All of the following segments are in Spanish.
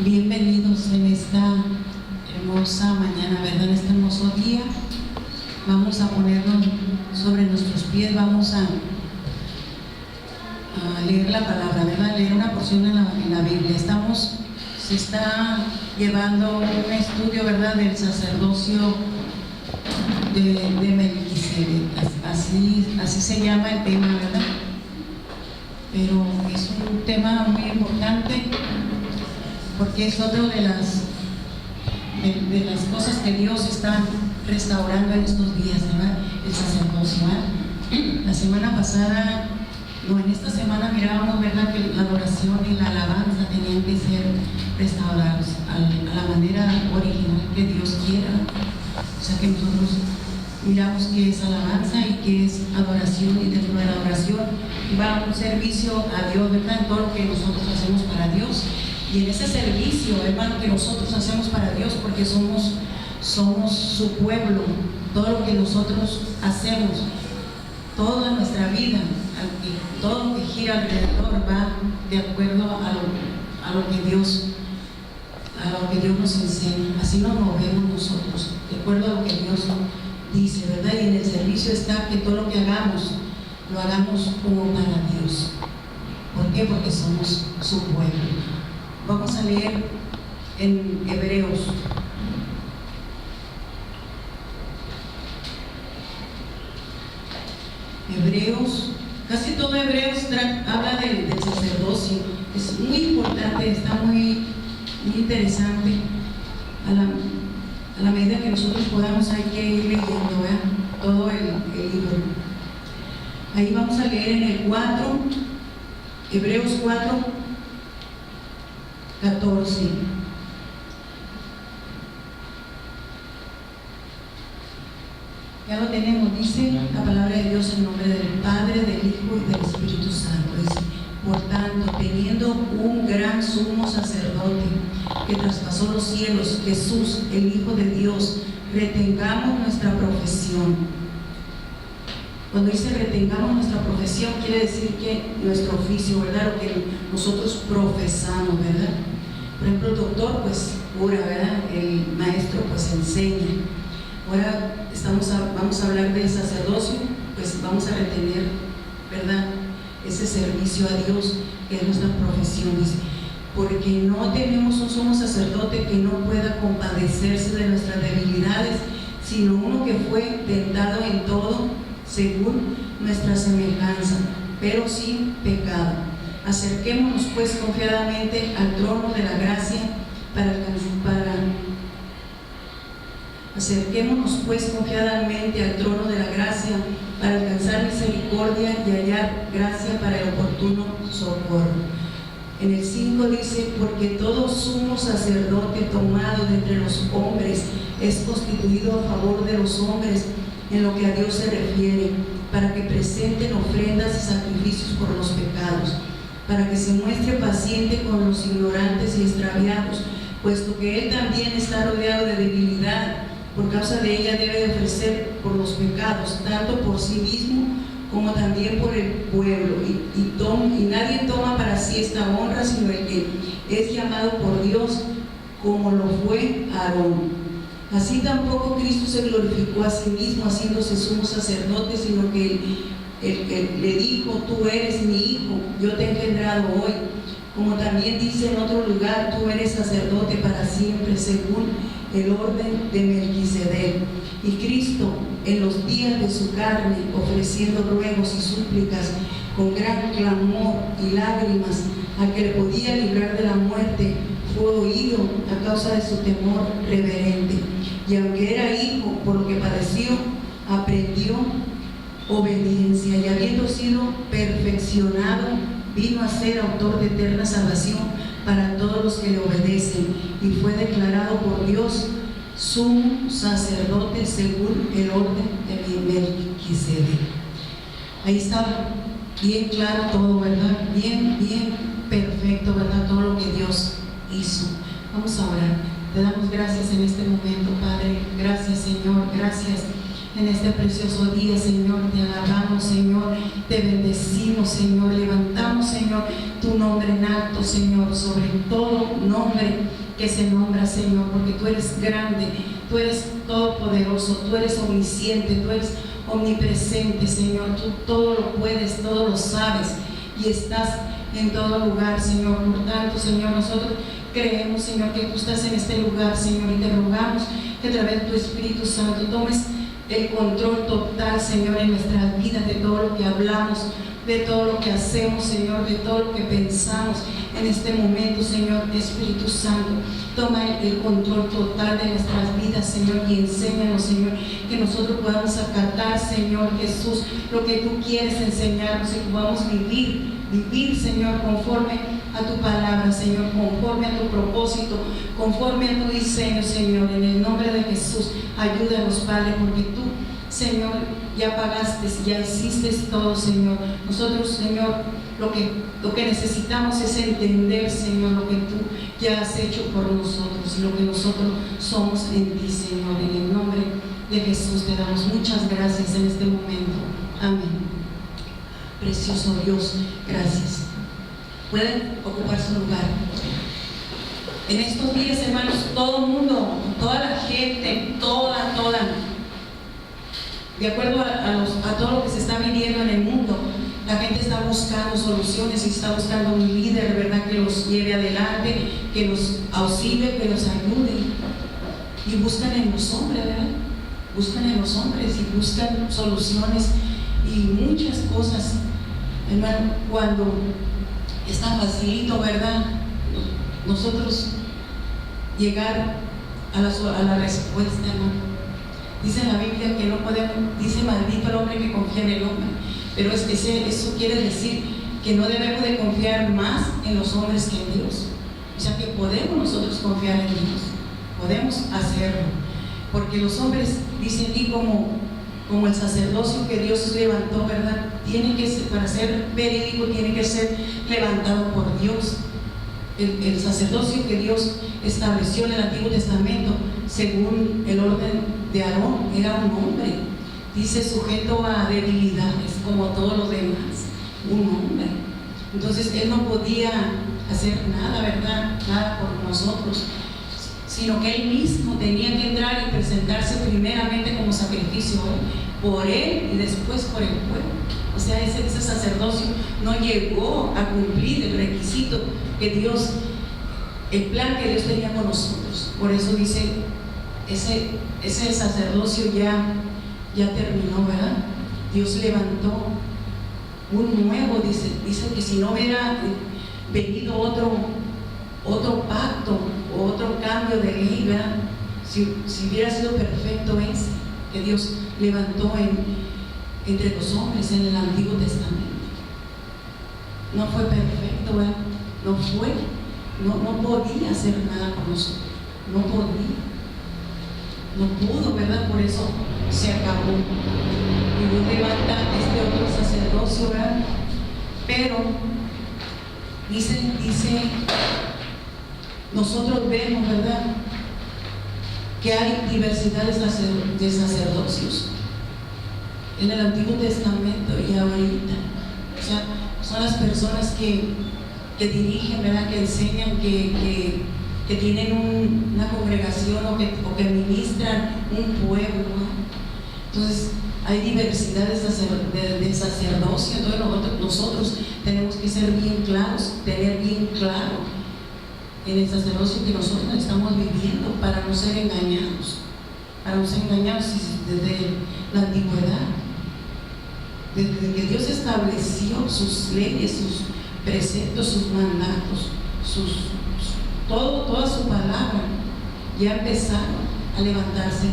Bienvenidos en esta hermosa mañana, ¿verdad? En este hermoso día. Vamos a ponernos sobre nuestros pies, vamos a leer la palabra, ¿verdad? Leer una porción en la Biblia. Se está llevando un estudio, ¿verdad?, del sacerdocio de Melquisedec. Así se llama el tema, ¿verdad? Pero es un tema muy importante porque es otra de las cosas que Dios está restaurando en estos días, ¿verdad? El sacerdocio, ¿verdad? La semana pasada, en esta semana mirábamos, ¿verdad?, que la adoración y la alabanza tenían que ser restaurados a la manera original que Dios quiera. O sea que nosotros miramos qué es alabanza y qué es adoración, y dentro de la adoración va un servicio a Dios, ¿verdad?, en todo lo que nosotros hacemos para Dios. Y en ese servicio, hermano, que nosotros hacemos para Dios, porque somos su pueblo, todo lo que nosotros hacemos, toda nuestra vida, todo lo que gira alrededor va de acuerdo a lo que Dios nos enseña. Así nos movemos nosotros, de acuerdo a lo que Dios dice, ¿verdad? Y en el servicio está que todo lo que hagamos, lo hagamos como para Dios. ¿Por qué? Porque somos su pueblo. Vamos a leer en Hebreos. Casi todo Hebreos habla del sacerdocio. Es muy importante, está muy interesante. A la medida que nosotros podamos, hay que ir leyendo, ¿verdad?, todo el libro. Ahí vamos a leer en el 4, Hebreos 4, 14. Ya lo tenemos, dice la palabra de Dios en nombre del Padre, del Hijo y del Espíritu Santo. Dice: por tanto, teniendo un gran sumo sacerdote que traspasó los cielos, Jesús, el Hijo de Dios, retengamos nuestra profesión. Cuando dice retengamos nuestra profesión, quiere decir que nuestro oficio, ¿verdad?, lo que nosotros profesamos, ¿verdad? Por ejemplo, el doctor pues cura, ¿verdad? El maestro pues enseña. Ahora vamos a hablar del sacerdocio, pues vamos a retener, ¿verdad?, ese servicio a Dios, que es nuestra profesión. Dice: porque no tenemos un sumo sacerdote que no pueda compadecerse de nuestras debilidades, sino uno que fue tentado en todo según nuestra semejanza, pero sin pecado. Acerquémonos pues confiadamente al trono de la gracia para alcanzar misericordia y hallar gracia para el oportuno socorro. En el 5 dice: porque todo sumo sacerdote tomado de entre los hombres es constituido a favor de los hombres en lo que a Dios se refiere, para que presenten ofrendas y sacrificios por los pecados, para que se muestre paciente con los ignorantes y extraviados, puesto que él también está rodeado de debilidad. Por causa de ella debe de ofrecer por los pecados, tanto por sí mismo como también por el pueblo. Y nadie toma para sí esta honra, sino el que es llamado por Dios, como lo fue Aarón. Así tampoco Cristo se glorificó a sí mismo haciéndose sumo sacerdote, sino que el le dijo: tú eres mi hijo, yo te he engendrado hoy. Como también dice en otro lugar: tú eres sacerdote para siempre, según el orden de Melquisedec. Y Cristo, en los días de su carne, ofreciendo ruegos y súplicas con gran clamor y lágrimas al que le podía librar de la muerte, fue oído a causa de su temor reverente. Y aunque era hijo, por lo que padeció, aprendió obediencia, y habiendo sido perfeccionado, vino a ser autor de eterna salvación para todos los que le obedecen, y fue declarado por Dios sumo sacerdote según el orden de Melquisedec. Ahí está bien claro todo, ¿verdad? Bien perfecto, ¿verdad?, todo lo que Dios hizo. Vamos a orar. Te damos gracias en este momento, Padre. Gracias, Señor. Gracias en este precioso día, Señor. Te alabamos, Señor, te bendecimos, Señor, levantamos, Señor, tu nombre en alto, Señor, sobre todo nombre que se nombra, Señor, porque tú eres grande, tú eres todopoderoso, tú eres omnisciente, tú eres omnipresente, Señor. Tú todo lo puedes, todo lo sabes y estás en todo lugar, Señor. Por tanto, Señor, nosotros creemos, Señor, que tú estás en este lugar, Señor, y te rogamos que a través de tu Espíritu Santo tomes el control total, Señor, en nuestras vidas, de todo lo que hablamos, de todo lo que hacemos, Señor, de todo lo que pensamos en este momento, Señor. Espíritu Santo, toma el control total de nuestras vidas, Señor, y enséñanos, Señor, que nosotros podamos acatar, Señor Jesús, lo que tú quieres enseñarnos y que podamos vivir, Señor, conforme a tu palabra, Señor, conforme a tu propósito, conforme a tu diseño, Señor. En el nombre de Jesús, ayúdanos, Padre, porque tú, Señor, ya pagaste, ya hiciste todo, Señor. Nosotros, Señor, lo que necesitamos es entender, Señor, lo que tú ya has hecho por nosotros y lo que nosotros somos en ti, Señor. En el nombre de Jesús te damos muchas gracias en este momento. Amén. Precioso Dios, gracias. Pueden ocupar su lugar. En estos días, hermanos, todo el mundo, toda la gente, toda, de acuerdo a todo lo que se está viviendo en el mundo, la gente está buscando soluciones y está buscando un líder, ¿verdad?, que los lleve adelante, que los auxilie, que los ayude. Y buscan en los hombres, ¿verdad? Buscan en los hombres y buscan soluciones y muchas cosas. Hermano, cuando está facilito, ¿verdad?, nosotros llegar a la respuesta, hermano. Dice la Biblia que no podemos, dice maldito el hombre que confía en el hombre, pero es que eso quiere decir que no debemos de confiar más en los hombres que en Dios. O sea que podemos nosotros confiar en Dios, podemos hacerlo, porque los hombres, dice aquí, como el sacerdocio que Dios levantó, ¿verdad?, tiene que ser, para ser verídico, tiene que ser levantado por Dios. El sacerdocio que Dios estableció en el Antiguo Testamento, según el orden de Aarón, era un hombre, dice, sujeto a debilidades como todos los demás, un hombre. Entonces él no podía hacer nada, ¿verdad?, nada por nosotros, sino que él mismo tenía que entrar y presentarse primeramente como sacrificio por él y después por el pueblo. O sea, ese sacerdocio no llegó a cumplir el requisito que Dios, el plan que Dios tenía con nosotros. Por eso dice, ese sacerdocio ya terminó, ¿verdad? Dios levantó un nuevo, dice que si no hubiera venido otro pacto o otro cambio de ley, ¿verdad?, si hubiera sido perfecto ese que Dios levantó entre los hombres en el Antiguo Testamento, no fue perfecto, ¿verdad? No podía hacer nada por nosotros, no pudo, ¿verdad? Por eso se acabó. Y Dios levanta este otro sacerdocio, ¿verdad? Pero dice, nosotros vemos, ¿verdad?, que hay diversidad de sacerdocios en el Antiguo Testamento y ahorita. O sea, son las personas que dirigen, ¿verdad?, que enseñan, que tienen una congregación o que ministran un pueblo, ¿no? Entonces hay diversidad de sacerdocio. Entonces nosotros tenemos que ser bien claros, tener bien claro en el sacerdocio que nosotros estamos viviendo, para no ser engañados, desde la antigüedad, desde que Dios estableció sus leyes, sus preceptos, sus mandatos, toda su palabra. Ya empezaron a levantarse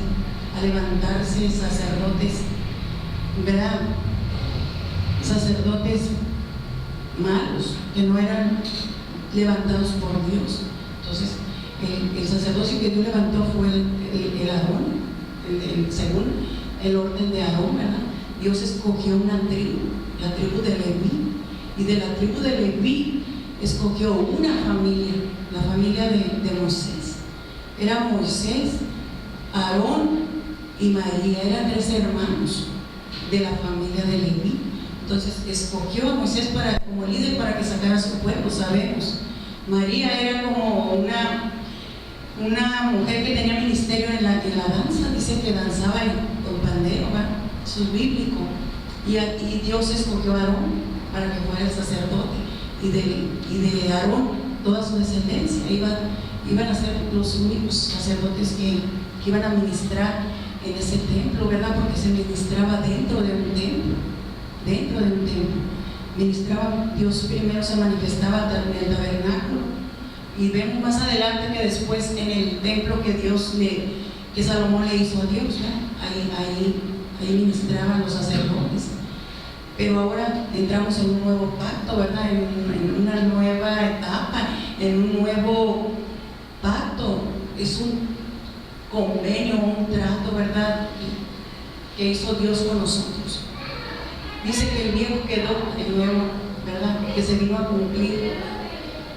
sacerdotes, ¿verdad?, sacerdotes malos, que no eran levantados por Dios. Entonces el sacerdocio que Dios levantó fue el Aarón, según el orden de Aarón, ¿verdad? Dios escogió una tribu, la tribu de Leví, y de la tribu de Leví escogió una familia, la familia de Moisés. Era Moisés, Aarón y María, eran 3 hermanos de la familia de Leví. Entonces escogió a Moisés como líder para que sacara a su pueblo, sabemos. María era como una mujer que tenía ministerio en la danza, dice que danzaba con pandero, ¿verdad? Eso es bíblico. Y Dios escogió a Aarón para que fuera el sacerdote, y de Aarón toda su descendencia iban a ser los únicos sacerdotes que iban a ministrar en ese templo, ¿verdad? Porque se ministraba dentro de un templo. Ministraba, Dios primero se manifestaba en el tabernáculo, y vemos más adelante que después en el templo que Salomón le hizo a Dios, ¿verdad? Ahí ministraban los sacerdotes. Pero ahora entramos en un nuevo pacto, ¿verdad? En una nueva etapa, en un nuevo pacto. Es un convenio, un trato, ¿verdad?, que hizo Dios con nosotros. Dice que el viejo quedó, el nuevo, ¿verdad?, que se vino a cumplir.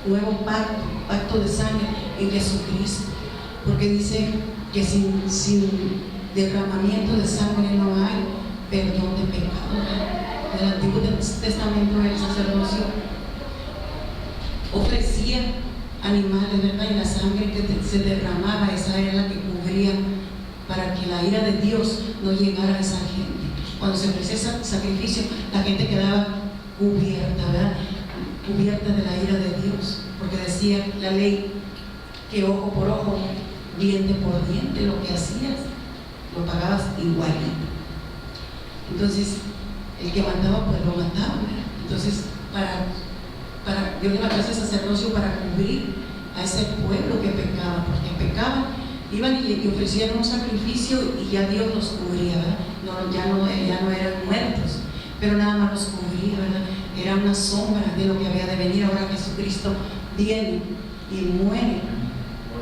Nuevo pacto de sangre en Jesucristo. Porque dice que sin derramamiento de sangre no hay perdón de pecado. En el Antiguo Testamento el sacerdocio ofrecía animales, ¿verdad? Y la sangre que se derramaba, esa era la que cubría para que la ira de Dios no llegara a esa gente. Cuando se ofrecía ese sacrificio, la gente quedaba cubierta, ¿verdad? Cubierta de la ira de Dios, porque decía la ley que ojo por ojo, diente por diente, lo que hacías lo pagabas igualito. Entonces el que mataba, pues lo mataba, ¿verdad? Entonces Dios levantó ese sacerdocio para cubrir a ese pueblo que pecaba, porque pecaban, iban y ofrecieron un sacrificio y ya Dios los cubría, ¿verdad? Ya no eran muertos, pero nada más los cubría, ¿verdad? Era una sombra de lo que había de venir. Ahora Jesucristo viene y muere.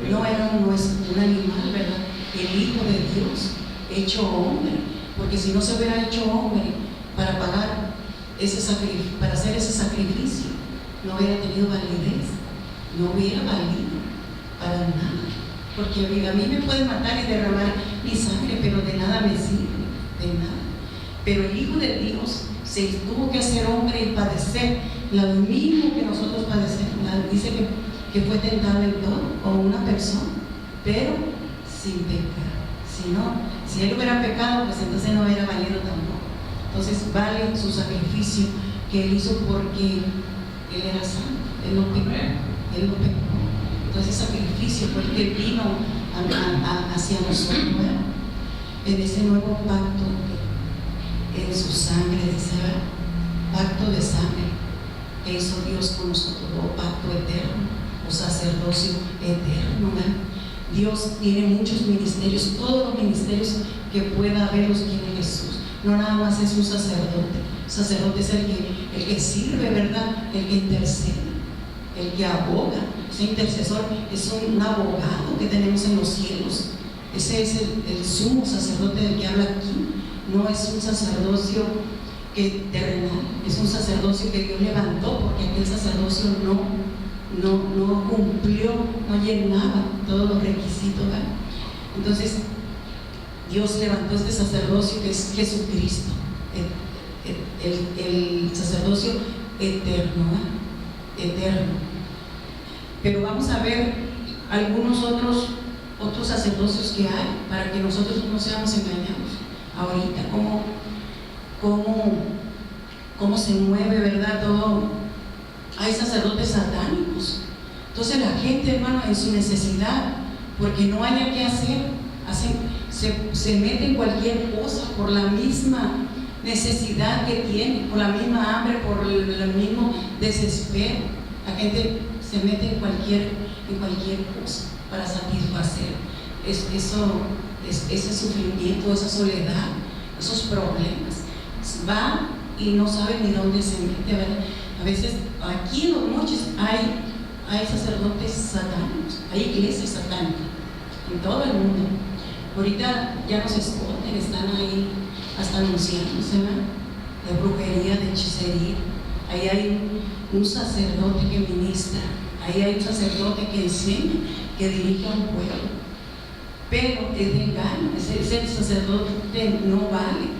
No era un animal, ¿verdad? El Hijo de Dios, hecho hombre. Porque si no se hubiera hecho hombre para pagar ese sacrificio, para hacer ese sacrificio, no hubiera tenido validez, no hubiera valido para nada. Porque a mí me pueden matar y derramar mi sangre, pero de nada me sirve, de nada. Pero el Hijo de Dios se tuvo que hacer hombre y padecer lo mismo que nosotros padecemos. Dice que fue tentado en todo, como una persona, pero sin pecar. Si él hubiera pecado, pues entonces no hubiera valido tampoco. Entonces vale su sacrificio que él hizo, porque él era santo, él no pecó. Entonces ese sacrificio fue el que vino hacia nosotros, ¿verdad? En ese nuevo pacto, en su sangre, dice, ¿verdad? Pacto de sangre que hizo Dios con nosotros, o pacto eterno, o sacerdocio eterno, ¿verdad? Dios tiene muchos ministerios, todos los ministerios que pueda haber los tiene Jesús. No nada más es un sacerdote. El sacerdote es el que sirve, ¿verdad? El que intercede, el que aboga. Ese intercesor es un abogado que tenemos en los cielos. Ese es el sumo sacerdote del que habla aquí. No es un sacerdocio terrenal, es un sacerdocio que Dios levantó, porque aquel sacerdocio no cumplió, no llenaba todos los requisitos, ¿verdad? Entonces Dios levantó este sacerdocio que es Jesucristo, el sacerdocio eterno, ¿verdad? Eterno. Pero vamos a ver algunos otros sacerdocios que hay, para que nosotros no seamos engañados ahorita, cómo se mueve, ¿verdad? Todo. Hay sacerdotes satánicos. Entonces la gente, hermano, en su necesidad, porque no haya qué hacer, se mete en cualquier cosa por la misma necesidad que tiene, por la misma hambre, por el mismo desespero. La gente se mete en cualquier cosa para satisfacer ese sufrimiento, esa soledad, esos problemas. Va y no sabe ni dónde se mete, ¿verdad? A veces aquí en Los Mochis hay sacerdotes satánicos, hay iglesias satánicas en todo el mundo. Ahorita ya no se esconden, están ahí hasta anunciándose, ¿verdad? De brujería, de hechicería. Ahí hay un sacerdote que ministra, ahí hay un sacerdote que enseña, que dirige a un pueblo. pero es de engaño. Ese sacerdote no vale,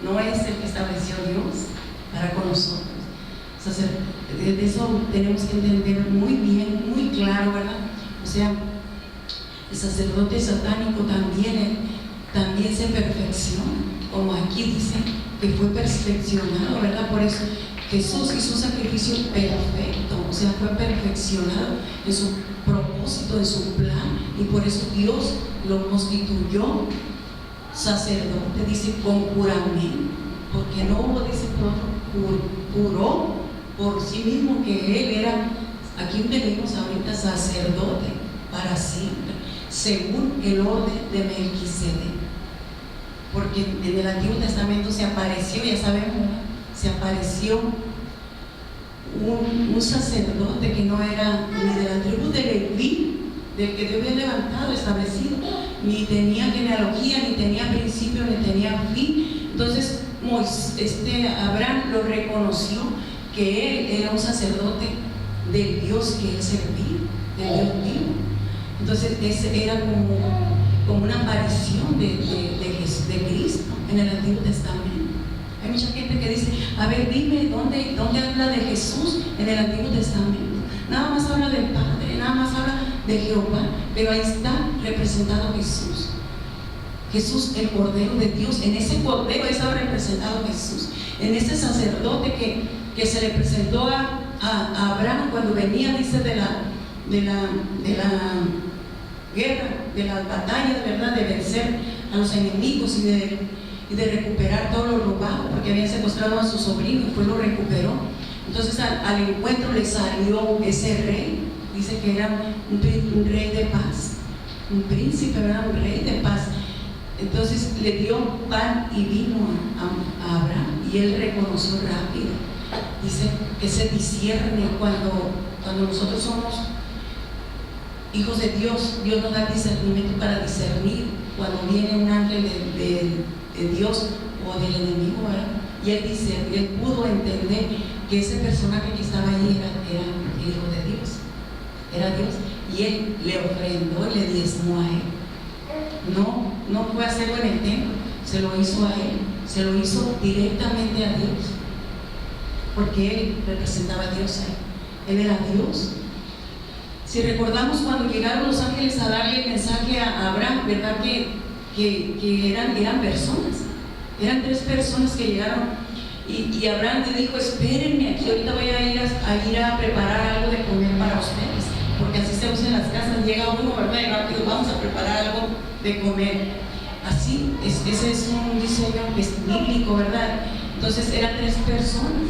no es el que estableció Dios para con nosotros. De eso tenemos que entender muy bien, muy claro, ¿verdad? O sea, el sacerdote satánico también se perfecciona, como aquí dice que fue perfeccionado, ¿verdad? Por eso Jesús hizo un sacrificio perfecto, o sea, fue perfeccionado en su propósito, en su plan, y por eso Dios lo constituyó sacerdote, dice, con juramento, porque no hubo, dice, juró por sí mismo que él era, aquí tenemos ahorita, sacerdote para siempre, según el orden de Melquisedec. Porque en el Antiguo Testamento se apareció, ya sabemos, se apareció un sacerdote que no era ni de la tribu de Leví, del que Dios había levantado, establecido, ni tenía genealogía, ni tenía principio, ni tenía fin. Entonces Abraham lo reconoció que él era un sacerdote del Dios que él servía, del Dios vivo. Entonces ese era como una aparición de Cristo en el Antiguo Testamento. Hay mucha gente que dice, a ver, dime, ¿dónde habla de Jesús en el Antiguo Testamento? Nada más habla del Padre, nada más habla de Jehová, pero ahí está representado Jesús. Jesús, el Cordero de Dios, en ese Cordero estaba representado Jesús, en ese sacerdote que se le presentó a Abraham cuando venía, dice, de la guerra, de la batalla, de verdad, de vencer a los enemigos y de recuperar todo lo robado, porque habían secuestrado a su sobrino y pues lo recuperó. Entonces al encuentro le salió ese rey, dice que era un rey de paz, un príncipe, ¿verdad? Un rey de paz. Entonces le dio pan y vino a Abraham, y él reconoció rápido. Dice que se discierne cuando nosotros somos hijos de Dios. Dios nos da discernimiento para discernir cuando viene un ángel de Dios o del enemigo, ¿verdad? Y él pudo entender que ese personaje que estaba ahí era el hijo de Dios, era Dios, y él le ofrendó y le diezmó a él. No fue a hacerlo en el templo, se lo hizo a él, se lo hizo directamente a Dios, porque él representaba a Dios ahí, él era Dios. Si recordamos cuando llegaron los ángeles a darle el mensaje a Abraham, ¿verdad? Que eran personas, eran 3 personas que llegaron, y Abraham le dijo, espérenme aquí, ahorita voy a ir a preparar algo de comer para ustedes, porque así se usa en las casas, llega uno, ¿verdad? Y rápido vamos a preparar algo de comer. Así, ese es un diseño bíblico, ¿verdad? Entonces eran 3 personas.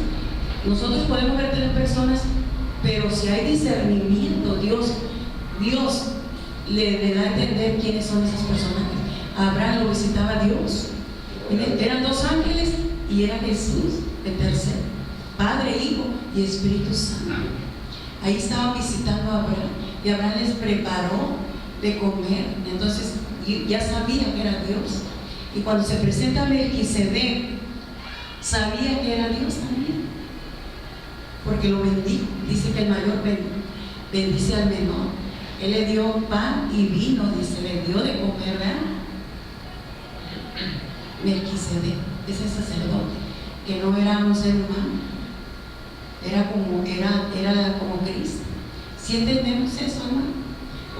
Nosotros podemos ver 3 personas, pero si hay discernimiento, Dios le da a entender quiénes son esas personas. Abraham lo visitaba a Dios. Eran 2 ángeles y era Jesús, el tercero, Padre, Hijo y Espíritu Santo. Ahí estaban visitando a Abraham, y Abraham les preparó de comer. Entonces ya sabía que era Dios, y cuando se presenta a Melquisedec, sabía que era Dios también, porque lo bendijo. Dice que el mayor bendice al menor. Él le dio pan y vino, dice, le dio de comer, ¿verdad? Melquisedec, ese sacerdote, que no era un ser humano, era como Cristo. ¿Sí entendemos eso, hermano?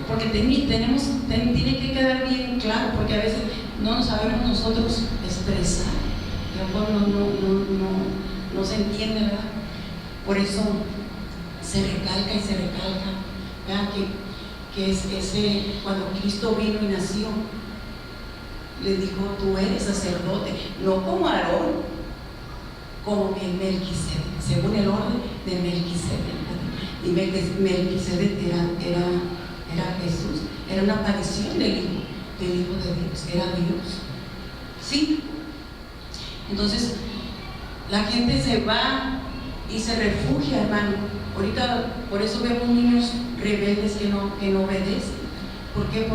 Porque tiene que quedar bien claro, porque a veces no nos sabemos nosotros expresar, no se entiende, ¿verdad? Por eso se recalca y se recalca, ¿verdad? Que cuando Cristo vino y nació, le dijo, tú eres sacerdote, no como Aarón, como Melquisedec, según el orden de Melquisedec. Y Melquisedec era Jesús, era una aparición del Hijo de Dios, era Dios. ¿Sí? Entonces, la gente se va y se refugia, hermano. Ahorita, por eso vemos niños rebeldes que no obedecen. ¿Por qué?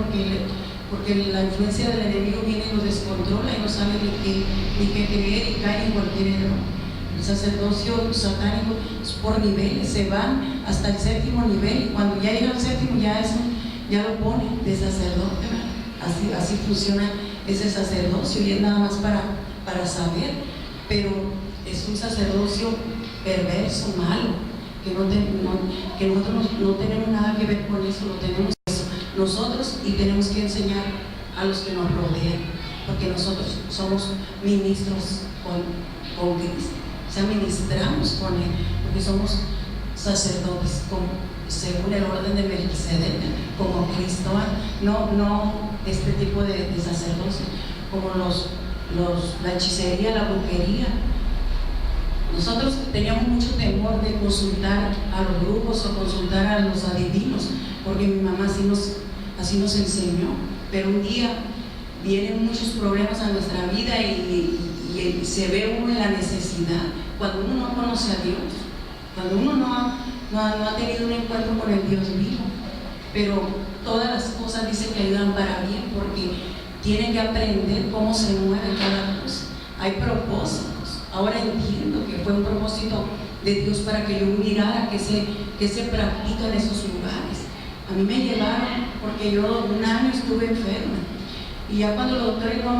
Porque la influencia del enemigo viene y los descontrola y no sabe ni qué creer y cae en cualquier error. El sacerdocio satánico es por niveles, se van hasta el 7º nivel, y cuando ya llega al 7º ya ya lo pone de sacerdote, ¿verdad? Así funciona ese sacerdocio, y es nada más para saber, pero es un sacerdocio perverso, malo, que nosotros no tenemos nada que ver con eso, lo tenemos nosotros, y tenemos que enseñar a los que nos rodean, porque nosotros somos ministros con Cristo, o sea, ministramos con Él, porque somos sacerdotes según el orden de Melquisedec, como Cristo, no este tipo de sacerdocio, como la hechicería, la brujería. Nosotros teníamos mucho temor de consultar a los brujos o consultar a los adivinos, porque mi mamá así nos enseñó, pero un día vienen muchos problemas a nuestra vida y se ve uno en la necesidad, cuando uno no conoce a Dios, cuando uno no ha tenido un encuentro con el Dios vivo. Pero todas las cosas dicen que ayudan para bien, porque tienen que aprender cómo se mueve cada cosa. Hay propósitos. Ahora entiendo que fue un propósito de Dios para que yo mirara que se practica en esos lugares. A mí me llevaron porque yo un año estuve enferma, y ya cuando los doctores no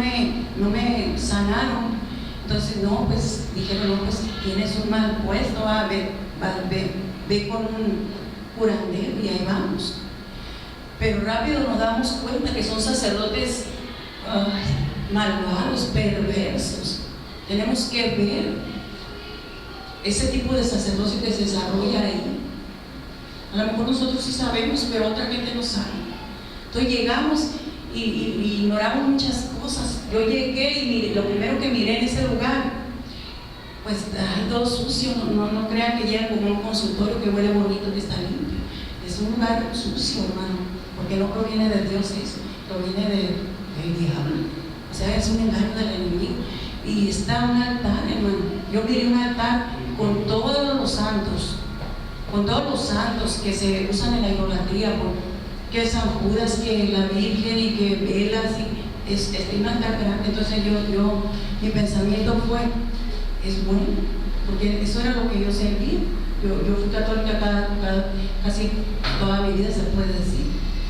me sanaron, entonces pues dijeron, pues tienes un mal puesto, ve con un curandero, y ahí vamos. Pero rápido nos damos cuenta que son sacerdotes malvados, perversos. Tenemos que ver ese tipo de sacerdocio que se desarrolla ahí. A lo mejor nosotros sí sabemos, pero otra gente no sabe. Entonces llegamos y ignoramos muchas cosas. Yo llegué y lo primero que miré en ese lugar, pues todo sucio. No crean que llegan como un consultorio que huele bonito, que está limpio. Es un lugar sucio, hermano, porque no proviene de Dios eso, proviene del diablo. O sea, es un engaño del enemigo. Y está un altar, hermano. Yo miré un altar con todos los santos que se usan en la idolatría, que San Judas, que la Virgen, y que velas, y es un altar grande. Entonces mi pensamiento fue, es bueno, porque eso era lo que yo servía. Yo fui católica casi toda mi vida, se puede decir.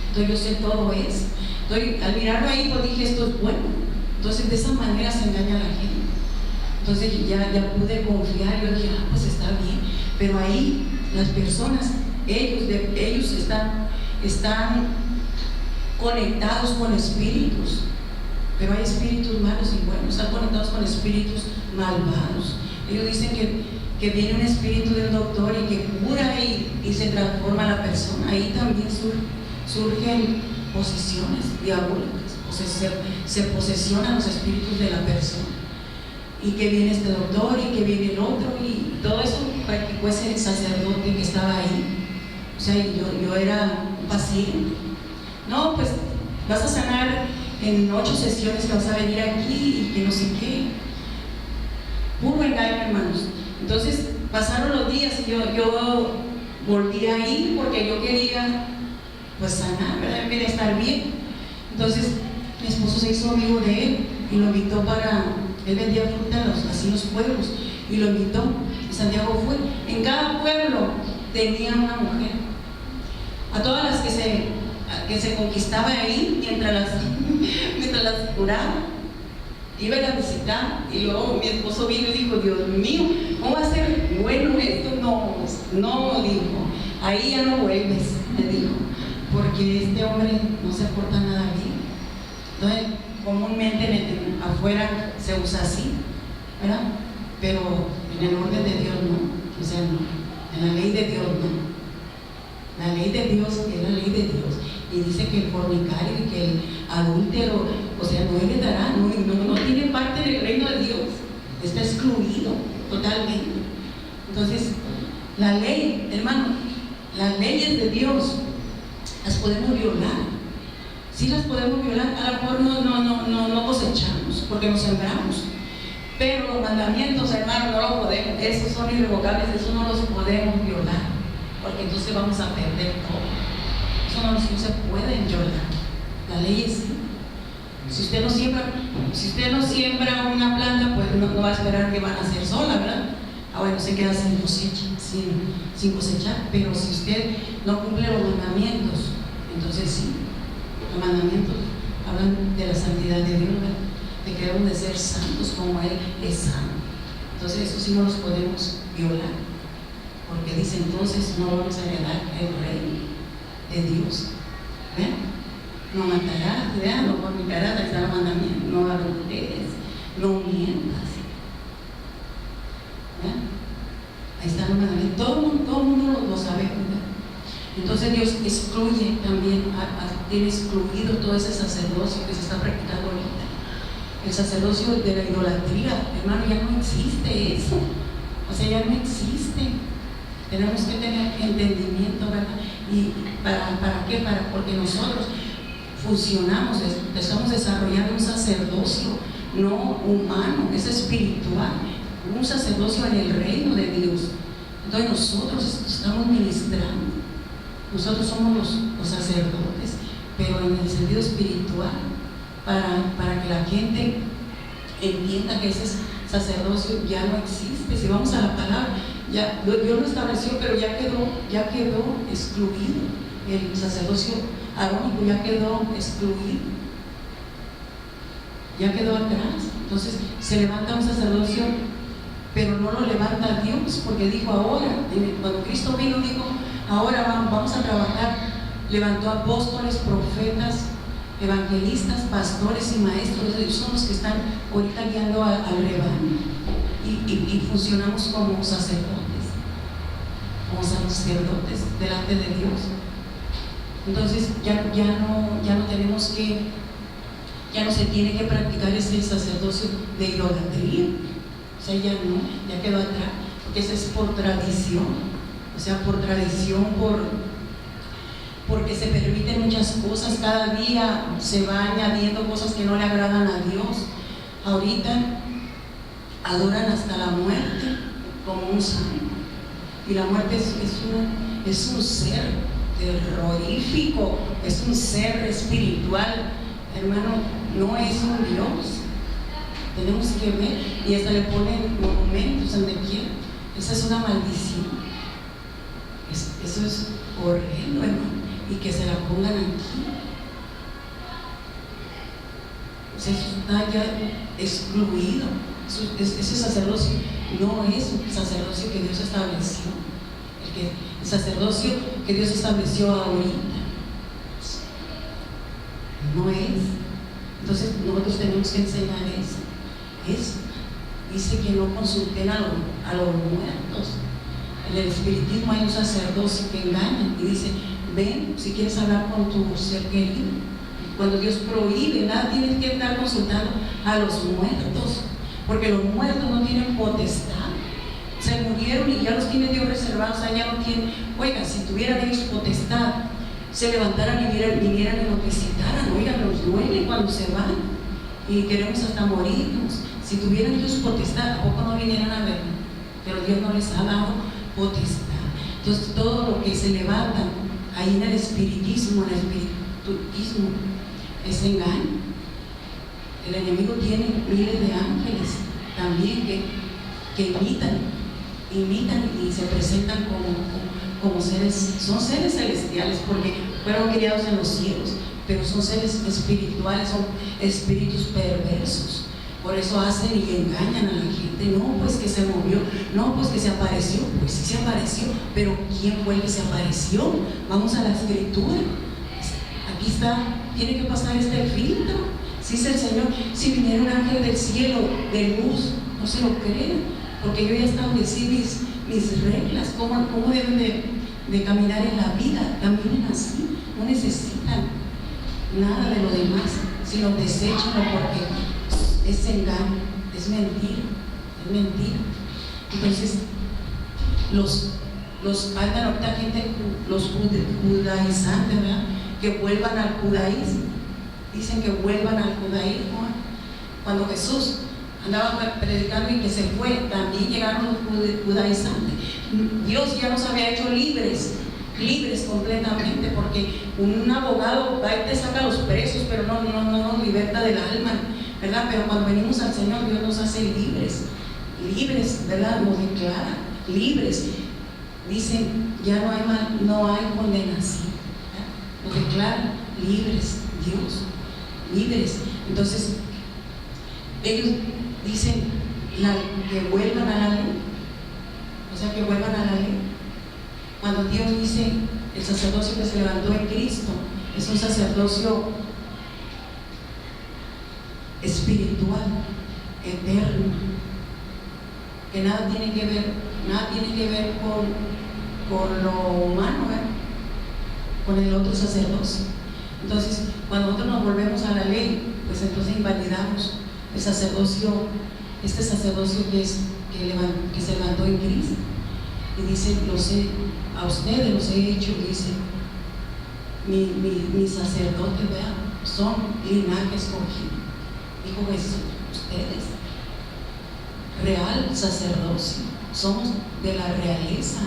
Entonces yo sé todo eso. Entonces al mirarlo ahí, pues dije, esto es bueno. Entonces de esa manera se engaña a la gente. Entonces ya pude confiar. Yo dije, pues está bien. Pero ahí las personas, ellos están conectados con espíritus, pero hay espíritus malos y buenos. Están conectados con espíritus malvados. Ellos dicen que viene un espíritu del doctor y que cura y se transforma la persona. Ahí también surgen posesiones diabólicas. Se posesionan los espíritus de la persona, y que viene este doctor y que viene el otro, y todo eso practicó ese sacerdote que estaba ahí. O sea, yo era un paciente. No, pues vas a sanar en 8 sesiones, que vas a venir aquí y que no sé qué. Puro engaño, hermanos. Entonces pasaron los días y yo volví a ir porque yo quería pues sanar, ¿verdad? Yo quería estar bien. Entonces mi esposo se hizo amigo de él y lo invitó él vendía fruta así en los pueblos, y lo invitó. Y Santiago fue. En cada pueblo tenía una mujer. A todas las que se conquistaba ahí, mientras las curaba, iba a visitar. Y luego mi esposo vino y dijo, Dios mío, ¿cómo va a ser bueno esto? No, dijo, ahí ya no vuelves, me dijo, porque este hombre no se porta nada bien. Entonces, comúnmente afuera se usa así, ¿verdad? Pero en el orden de Dios no, o sea, no, en la ley de Dios no. La ley de Dios es la ley de Dios, y dice que el fornicario y que el adúltero, o sea, no heredará, no tiene parte del reino de Dios, está excluido totalmente. Entonces, la ley, hermano, las leyes de Dios las podemos violar. Sí las podemos violar, a lo mejor no cosechamos, porque nos sembramos. Pero los mandamientos, hermano, no los podemos, esos son irrevocables, esos no los podemos violar, porque entonces vamos a perder todo. Eso no se puede violar. La ley es sí. Si usted no siembra una planta, pues no va a esperar que van a ser sola, ¿verdad? Bueno, se queda sin cosecha, sin cosechar. Pero si usted no cumple los mandamientos, entonces sí. Los mandamientos hablan de la santidad de Dios, ¿verdad? De que debemos de ser santos como Él es santo. Entonces eso sí no los podemos violar, porque dice entonces no vamos a heredar el reino de Dios. ¿Ven? No matarás, no fornicarás, ahí está el mandamiento, no adulteres, no mientas. ¿Ven? Ahí está el mandamiento, todo el mundo lo sabe, ¿verdad? Entonces Dios excluye también, tiene excluido todo ese sacerdocio que se está practicando ahorita. El sacerdocio de la idolatría, hermano, ya no existe eso. O sea, ya no existe. Tenemos que tener entendimiento, ¿verdad? ¿Y para qué? Porque nosotros funcionamos, estamos desarrollando un sacerdocio no humano, es espiritual, un sacerdocio en el reino de Dios. Entonces nosotros estamos ministrando, nosotros somos los sacerdotes, pero en el sentido espiritual, para que la gente entienda que ese sacerdocio ya no existe. Si vamos a la palabra, ya Dios lo estableció, pero ya quedó excluido. El sacerdocio arónico ya quedó excluido, ya quedó atrás. Entonces se levanta un sacerdocio, pero no lo levanta Dios, porque dijo ahora, cuando Cristo vino, dijo ahora vamos a trabajar. Levantó apóstoles, profetas, evangelistas, pastores y maestros. Ellos son los que están ahorita guiando al rebaño, y funcionamos como sacerdotes delante de Dios. Entonces ya no tenemos que, ya no se tiene que practicar ese sacerdocio de idolatría. O sea, ya quedó atrás, porque eso es por tradición. O sea, por tradición, porque se permiten muchas cosas. Cada día se va añadiendo cosas que no le agradan a Dios. Ahorita adoran hasta la muerte como un santo, y la muerte es un ser terrorífico, es un ser espiritual, hermano, no es un Dios. Tenemos que ver, y hasta le ponen monumentos donde quiera. Esa es una maldición. Eso es horrendo, hermano, y que se la pongan aquí. O sea, eso está ya excluido. Ese sacerdocio no es un sacerdocio que Dios estableció. El sacerdocio que Dios estableció ahorita no es. Entonces nosotros tenemos que enseñar eso. Dice que no consulten a los muertos. En el espiritismo hay un sacerdocio que engaña y dice: ven, si quieres hablar con tu ser querido. Cuando Dios prohíbe, nada tienes que estar consultando a los muertos, porque los muertos no tienen potestad. Se murieron y ya los tiene Dios reservados, allá no tienen. Oiga, si tuvieran ellos potestad, se levantaran y vinieran y nos visitaran. Oiga, nos duele cuando se van y queremos hasta morirnos. Si tuvieran ellos potestad, ¿a poco no vinieran a ver? Pero Dios no les ha dado potestad. Entonces todo lo que se levanta ahí en el espiritismo, en el espiritismo, es engaño. El enemigo tiene miles de ángeles también que imitan y se presentan como seres, son seres celestiales porque fueron criados en los cielos, pero son seres espirituales, son espíritus perversos. Por eso hacen y engañan a la gente. No, pues que se movió, no, pues que se apareció. Pues sí se apareció, pero ¿quién fue el que se apareció? Vamos a la escritura. Aquí está, tiene que pasar este filtro. Si es el Señor, si viniera un ángel del cielo de luz, no se lo crean, porque yo ya establecí mis reglas, cómo deben de caminar en la vida. Caminen así, no necesitan nada de lo demás, sino deséchenlo, porque es engaño, es mentira. Entonces andan ahorita gente, los judaizantes, ¿verdad?, que vuelvan al judaísmo. Dicen que vuelvan al judaísmo. Cuando Jesús andaba predicando y que se fue, también llegaron los judaizantes. Dios ya nos había hecho libres completamente, porque un abogado va y te saca a los presos, pero no nos liberta del alma, ¿verdad? Pero cuando venimos al Señor, Dios nos hace libres, ¿verdad? Nos declara libres. Dicen, ya no hay condenación, ¿verdad? Nos declara libres, Dios, libres. Entonces, ellos dicen que vuelvan a la ley, o sea, que vuelvan a la ley. Cuando Dios dice, el sacerdocio que se levantó en Cristo es un sacerdocio espiritual, eterno, que nada tiene que ver con lo humano, con el otro sacerdocio. Entonces, cuando nosotros nos volvemos a la ley, pues entonces invalidamos el sacerdocio, este sacerdocio que se levantó en Cristo. Y dice, a ustedes los he hecho, dice, mis sacerdotes, vean, son linaje escogido. Dijo Jesús, ustedes, real sacerdocio, somos de la realeza,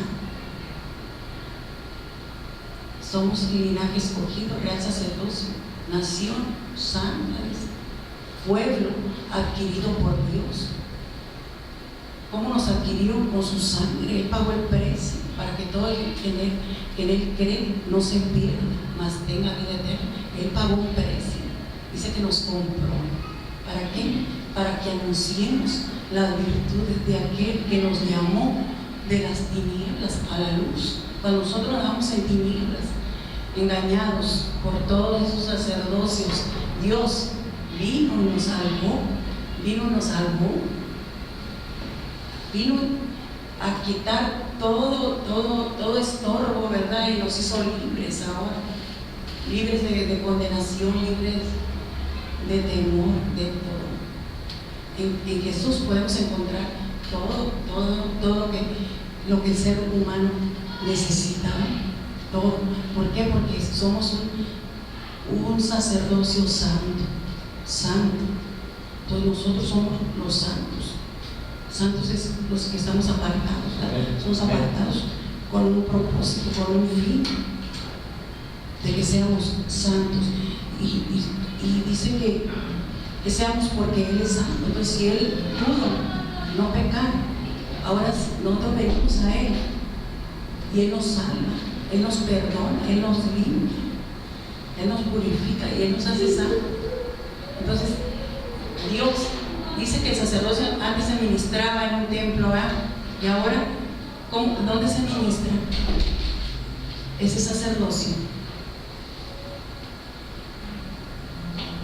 somos linaje escogido, real sacerdocio, nación santa, pueblo adquirido por Dios. ¿Cómo nos adquirió? Con su sangre. Él pagó el precio para que todo el que en él cree no se pierda, mas tenga vida eterna. Él pagó un precio. Dice que nos compró. ¿Para qué? Para que anunciemos las virtudes de aquel que nos llamó de las tinieblas a la luz. Cuando nosotros andamos en tinieblas, engañados por todos esos sacerdocios, Dios vino y nos salvó, vino a quitar todo estorbo, ¿verdad? Y nos hizo libres ahora, libres de condenación, libres de temor, de todo. En Jesús podemos encontrar todo lo que el ser humano necesita, todo. ¿Por qué? Porque somos un sacerdocio santo. Entonces nosotros somos los santos. Santos es los que estamos apartados, ¿verdad? Somos apartados con un propósito, con un fin de que seamos santos. Y dice que seamos porque Él es santo. Entonces, si Él pudo no pecar, ahora nosotros venimos a Él y Él nos salva, Él nos perdona, Él nos limpia, Él nos purifica y Él nos hace santos. Entonces, Dios dice que el sacerdocio antes se ministraba en un templo, ¿verdad? Y ahora, ¿dónde se ministra ese sacerdocio?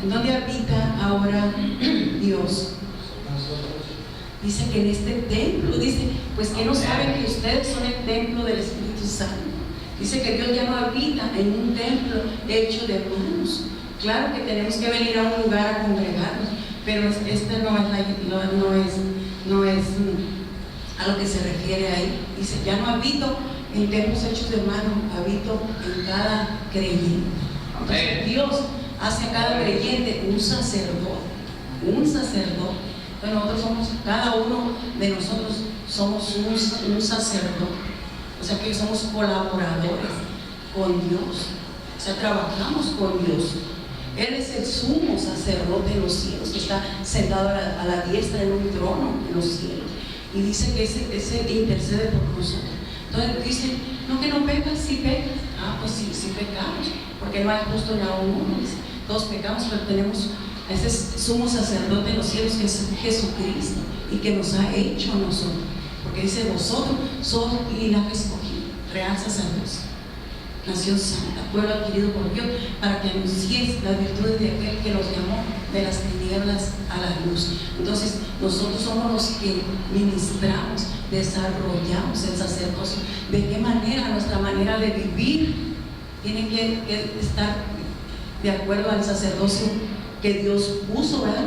¿En dónde habita ahora Dios? Dice que en este templo, dice, pues que no saben que ustedes son el templo del Espíritu Santo. Dice que Dios ya no habita en un templo hecho de manos. Claro que tenemos que venir a un lugar a congregarnos, pero este no es a lo que se refiere ahí. Dice, ya no habito en templos hechos de mano, habito en cada creyente. Entonces, Dios hace a cada creyente un sacerdote. Entonces nosotros somos, cada uno de nosotros somos un sacerdote. O sea que somos colaboradores con Dios. O sea, trabajamos con Dios. Él es el sumo sacerdote en los cielos, que está sentado a la diestra en un trono en los cielos. Y dice que ese intercede por nosotros. Entonces dice, no que no pecas, sí pecas. Ah, pues sí pecamos, porque no hay justo ni a uno. Todos pecamos, pero tenemos a ese sumo sacerdote en los cielos que es Jesucristo y que nos ha hecho a nosotros. Porque dice, vosotros sois linaje escogido, real sacerdocio, nación santa, pueblo adquirido por Dios, para que anunciéis las virtudes de aquel que los llamó de las tinieblas a la luz. Entonces, nosotros somos los que ministramos, desarrollamos el sacerdocio. ¿De qué manera? Nuestra manera de vivir tiene que estar de acuerdo al sacerdocio que Dios puso, ¿verdad?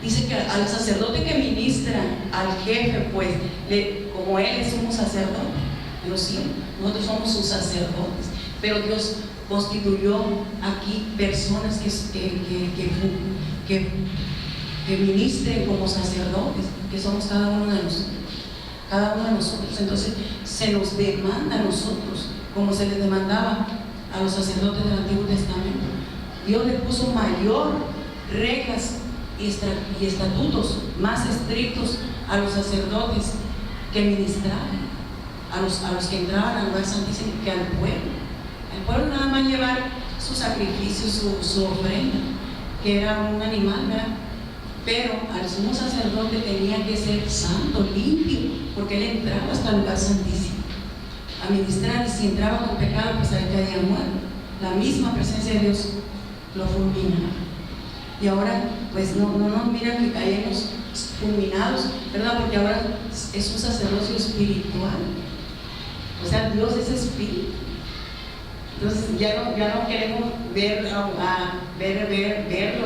Dice que al sacerdote que ministra, al jefe, pues, como él es un sacerdote en los cielos, nosotros somos sus sacerdotes, pero Dios constituyó aquí personas que ministren como sacerdotes, que somos cada uno de nosotros. Entonces se nos demanda a nosotros, como se les demandaba a los sacerdotes del Antiguo Testamento. Dios le puso mayor reglas y estatutos más estrictos a los sacerdotes que ministraban, a los que entraban al lugar santísimo, que al pueblo. Al pueblo nada más llevar su sacrificio, su ofrenda, que era un animal, ¿verdad? Pero al sumo sacerdote tenía que ser santo, limpio, porque él entraba hasta el lugar santísimo a ministrar, y si entraba con pecado, pues ahí caía muerto. La misma presencia de Dios lo fulminaba. Y ahora, pues no nos miran que caemos fulminados, ¿verdad? Porque ahora es un sacerdocio espiritual. O sea, Dios es espíritu. Entonces ya no queremos verlo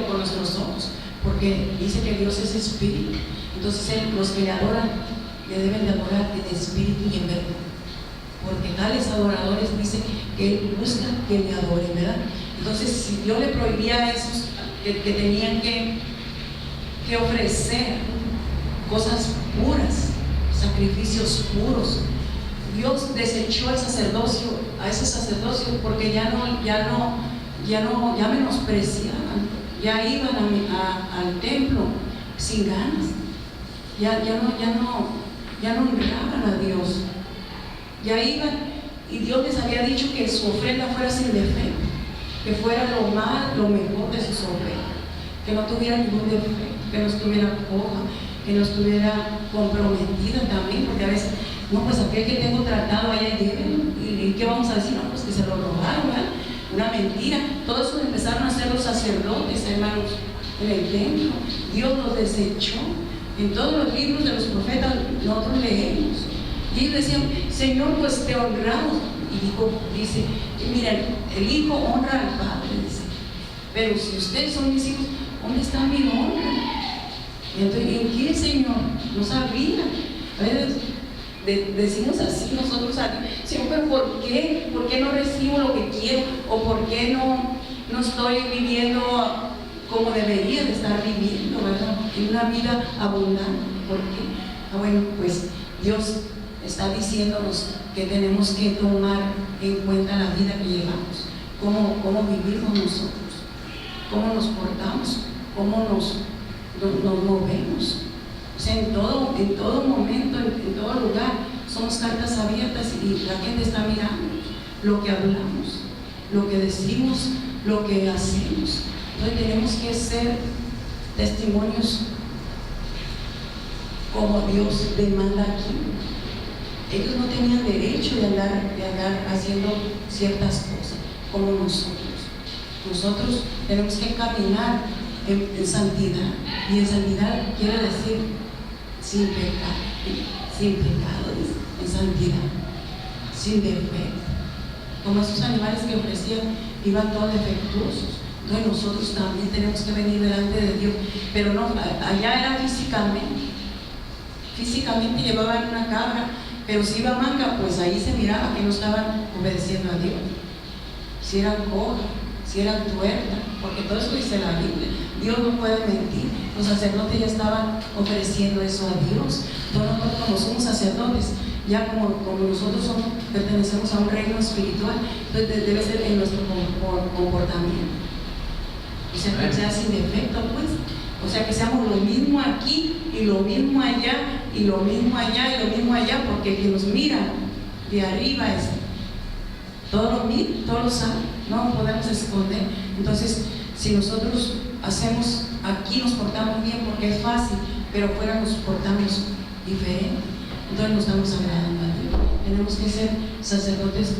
con nuestros ojos, porque dice que Dios es espíritu. Entonces los que le adoran le deben de adorar en espíritu y en verdad, porque tales adoradores dicen que Él busca que le adoren, ¿verdad? Entonces, si Dios le prohibía a esos que tenían que ofrecer cosas puras, sacrificios puros, Dios desechó al sacerdocio, a ese sacerdocio, porque ya menospreciaban, ya iban al templo sin ganas, ya no honraban a Dios, ya iban, y Dios les había dicho que su ofrenda fuera sin defecto, que fuera lo mejor de sus ofrendas, que no tuviera ningún defecto, que no estuviera coja, que no estuviera comprometida también, porque a veces, no, pues aquel que tengo tratado allá y ¿qué vamos a decir? No, pues que se lo robaron, ¿verdad? Una mentira. Todo eso empezaron a hacer los sacerdotes, hermanos, en el templo. Dios los desechó. En todos los libros de los profetas nosotros leemos. Y ellos decían, Señor, pues te honramos. Y dice, mira, el hijo honra al padre, dice, pero si ustedes son mis hijos, ¿dónde está mi honra? Entonces, ¿en qué, Señor? No sabía. A veces decimos así nosotros a Dios, Señor, pero ¿por qué no recibo lo que quiero? ¿O por qué no estoy viviendo como debería de estar viviendo, ¿verdad? En una vida abundante. ¿Por qué? Bueno, pues Dios está diciéndonos que tenemos que tomar en cuenta la vida que llevamos, cómo vivimos nosotros, cómo nos portamos, cómo nos movemos. O sea, en todo momento, en todo lugar, somos cartas abiertas y la gente está mirando lo que hablamos, lo que decimos, lo que hacemos. Entonces tenemos que ser testimonios como Dios demanda aquí. Ellos no tenían derecho de andar haciendo ciertas cosas como nosotros. Nosotros tenemos que caminar en santidad, y en santidad quiere decir sin pecado, en santidad, sin defecto. Como esos animales que ofrecían iban todos defectuosos. Entonces nosotros también tenemos que venir delante de Dios, pero no, allá era físicamente llevaban una cabra, pero si iba manca, pues ahí se miraba que no estaban obedeciendo a Dios. Si eran cojas, si eran tuertas, porque todo eso dice la Biblia. Dios no puede mentir. Los sacerdotes ya estaban ofreciendo eso a Dios. Entonces nosotros, como somos sacerdotes, ya como nosotros pertenecemos a un reino espiritual, entonces debe ser en nuestro comportamiento. O sea, que sea sin defecto, pues. O sea, que seamos lo mismo aquí y lo mismo allá y lo mismo allá y lo mismo allá, porque el que nos mira de arriba es todo lo mismo, todo lo sabe, no podemos esconder. Entonces, si nosotros hacemos aquí, nos portamos bien porque es fácil, pero fuera nos portamos diferente, entonces nos estamos agradando a Dios. Tenemos que ser sacerdotes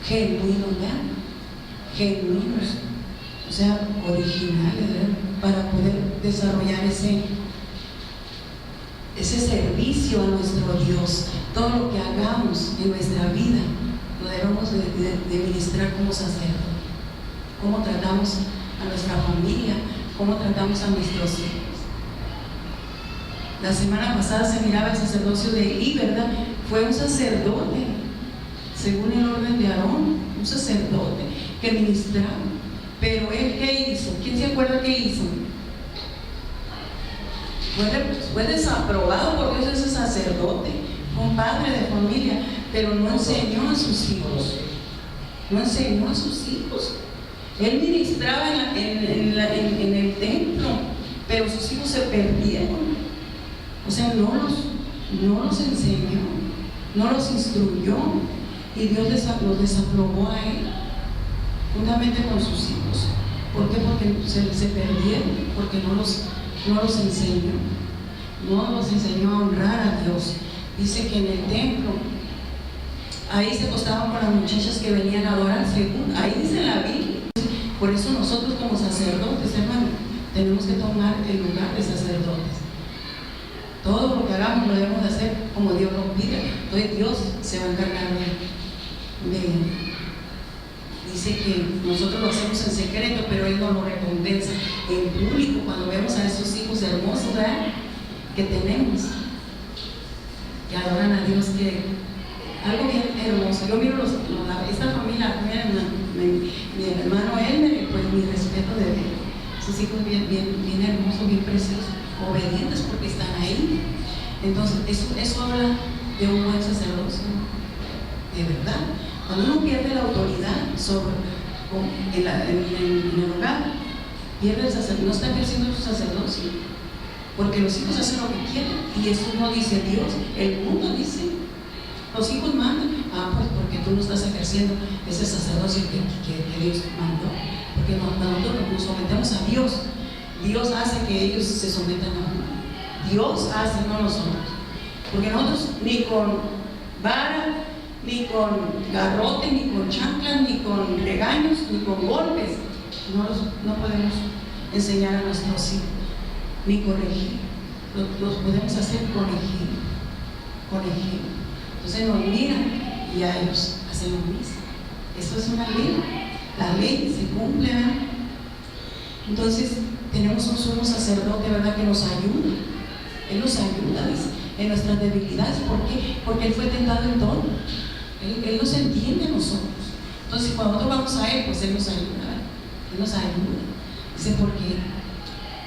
genuinos, ¿verdad? Genuinos, o sea, originales, ¿verdad? Para poder desarrollar ese servicio a nuestro Dios. Todo lo que hagamos en nuestra vida lo debemos de ministrar como sacerdote. Cómo tratamos a nuestra familia, cómo tratamos a nuestros hijos. La semana pasada se miraba el sacerdocio de Elí, ¿verdad? Fue un sacerdote, según el orden de Aarón, un sacerdote que ministraba. Pero él, ¿qué hizo? ¿Quién se acuerda qué hizo? Fue desaprobado por Dios ese sacerdote, un padre de familia, pero no enseñó a sus hijos. No enseñó a sus hijos. Él ministraba en el templo, pero sus hijos se perdieron. O sea, no los enseñó, no los instruyó, y Dios los desaprobó a él. juntamente con sus hijos. ¿Por qué? Porque se perdieron, porque no los enseñó. No los enseñó a honrar a Dios. Dice que en el templo, ahí se acostaban con las muchachas que venían a adorar, según, ahí dice la Biblia. Por eso nosotros como sacerdotes, hermano, tenemos que tomar el lugar de sacerdotes. Todo lo que hagamos lo debemos de hacer como Dios nos pide. Entonces Dios se va a encargar dice que nosotros lo hacemos en secreto, pero Él nos lo recompensa en público cuando vemos a esos hijos hermosos, ¿verdad?, que tenemos, que adoran a Dios, que algo bien hermoso. Yo miro esta familia, mi hermano Elmer, pues mi respeto de sus hijos bien hermosos, bien preciosos, obedientes porque están ahí. Entonces eso habla de un buen sacerdocio, de verdad. Cuando uno pierde la autoridad en el hogar, pierde el sacerdocio, no está ejerciendo su sacerdocio, porque los hijos hacen lo que quieren, y eso no dice Dios, el mundo dice. Los hijos mandan, pues porque tú no estás ejerciendo ese sacerdocio que Dios mandó, porque nosotros nos sometemos a Dios. Dios hace que ellos se sometan a uno. Dios hace, no nosotros. Porque nosotros ni con vara, ni con garrote, ni con chanclas, ni con regaños, ni con golpes, no podemos enseñar a nuestros hijos, ni corregir. Los podemos hacer corregir. Entonces nos miran y a ellos hacen lo mismo. Eso es una ley. La ley se cumple, ¿verdad? Entonces tenemos un sumo sacerdote, ¿verdad?, que nos ayuda. Él nos ayuda, dice, en nuestras debilidades. ¿Por qué? Porque Él fue tentado en todo. Él nos entiende a nosotros. Entonces cuando nosotros vamos a Él, pues Él nos ayuda, ¿verdad? Él nos ayuda. Dice, porque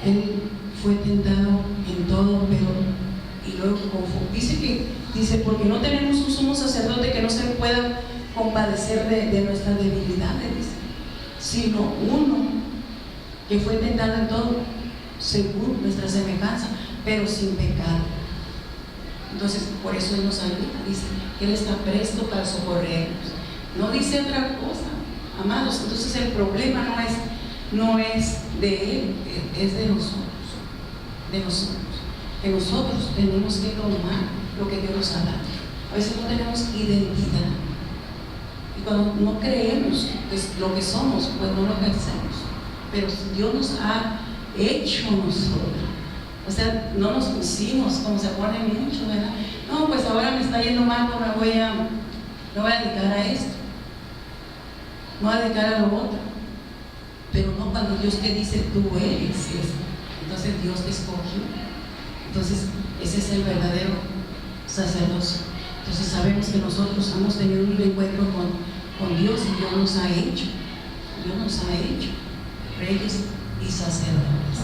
Él fue tentado en todo, pero y luego dice, porque no tenemos un sumo sacerdote que no se pueda compadecer de nuestras debilidades, dice, sino uno que fue tentado en todo según nuestra semejanza, pero sin pecado. Entonces por eso Él nos ayuda, dice que Él está presto para socorrernos. No dice otra cosa, amados. Entonces el problema no es de Él, es de nosotros. Que nosotros tenemos que tomar lo que Dios nos ha dado. A veces no tenemos identidad, y cuando no creemos lo que somos, pues no lo ejercemos. Pero Dios nos ha hecho nosotros. O sea, no nos pusimos como se pone mucho, ¿verdad? No, pues ahora me está yendo mal, no me voy a dedicar a esto, me voy a dedicar a lo otro. Pero no cuando Dios te dice, tú eres esto. Entonces Dios te escogió. Entonces ese es el verdadero sacerdocio. Entonces sabemos que nosotros hemos tenido un encuentro con Dios, y Dios nos ha hecho reyes y sacerdotes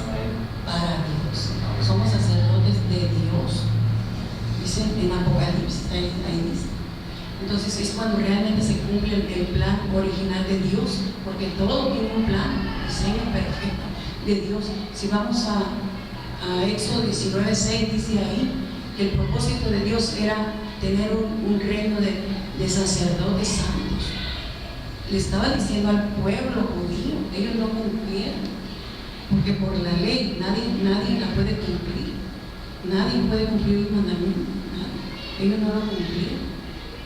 para Dios. Somos sacerdotes de Dios, dice en Apocalipsis, ahí dice. Entonces es cuando realmente se cumple el plan original de Dios, porque todo tiene un plan, diseño perfecto de Dios. Si vamos a Éxodo 19:6, dice ahí que el propósito de Dios era tener un reino de sacerdotes santos. Le estaba diciendo al pueblo judío, ellos no cumplieron, porque por la ley nadie la puede cumplir. Nadie puede cumplir el mandamiento, nadie. Ellos no lo cumplieron,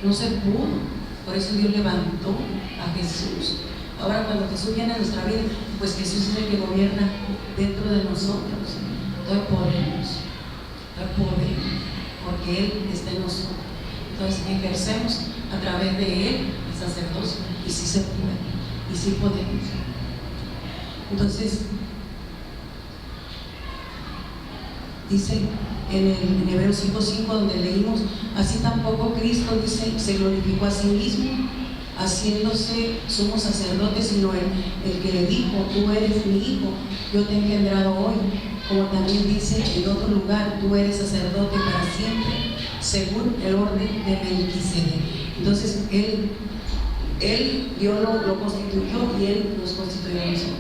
no se pudo. Por eso Dios levantó a Jesús. Ahora cuando Jesús viene a nuestra vida, pues Jesús es el que gobierna dentro de nosotros. Entonces podemos, porque Él está en nosotros. Entonces ejercemos a través de Él el sacerdocio, y sí se puede, y sí podemos. Entonces dice en Hebreos 5:5, donde leímos, así tampoco Cristo, dice, se glorificó a sí mismo, haciéndose sumo sacerdote, sino el que le dijo, tú eres mi hijo, yo te he engendrado hoy. Como también dice en otro lugar, tú eres sacerdote para siempre, según el orden de Melquisedec. Entonces Dios lo constituyó, y Él nos constituyó a nosotros.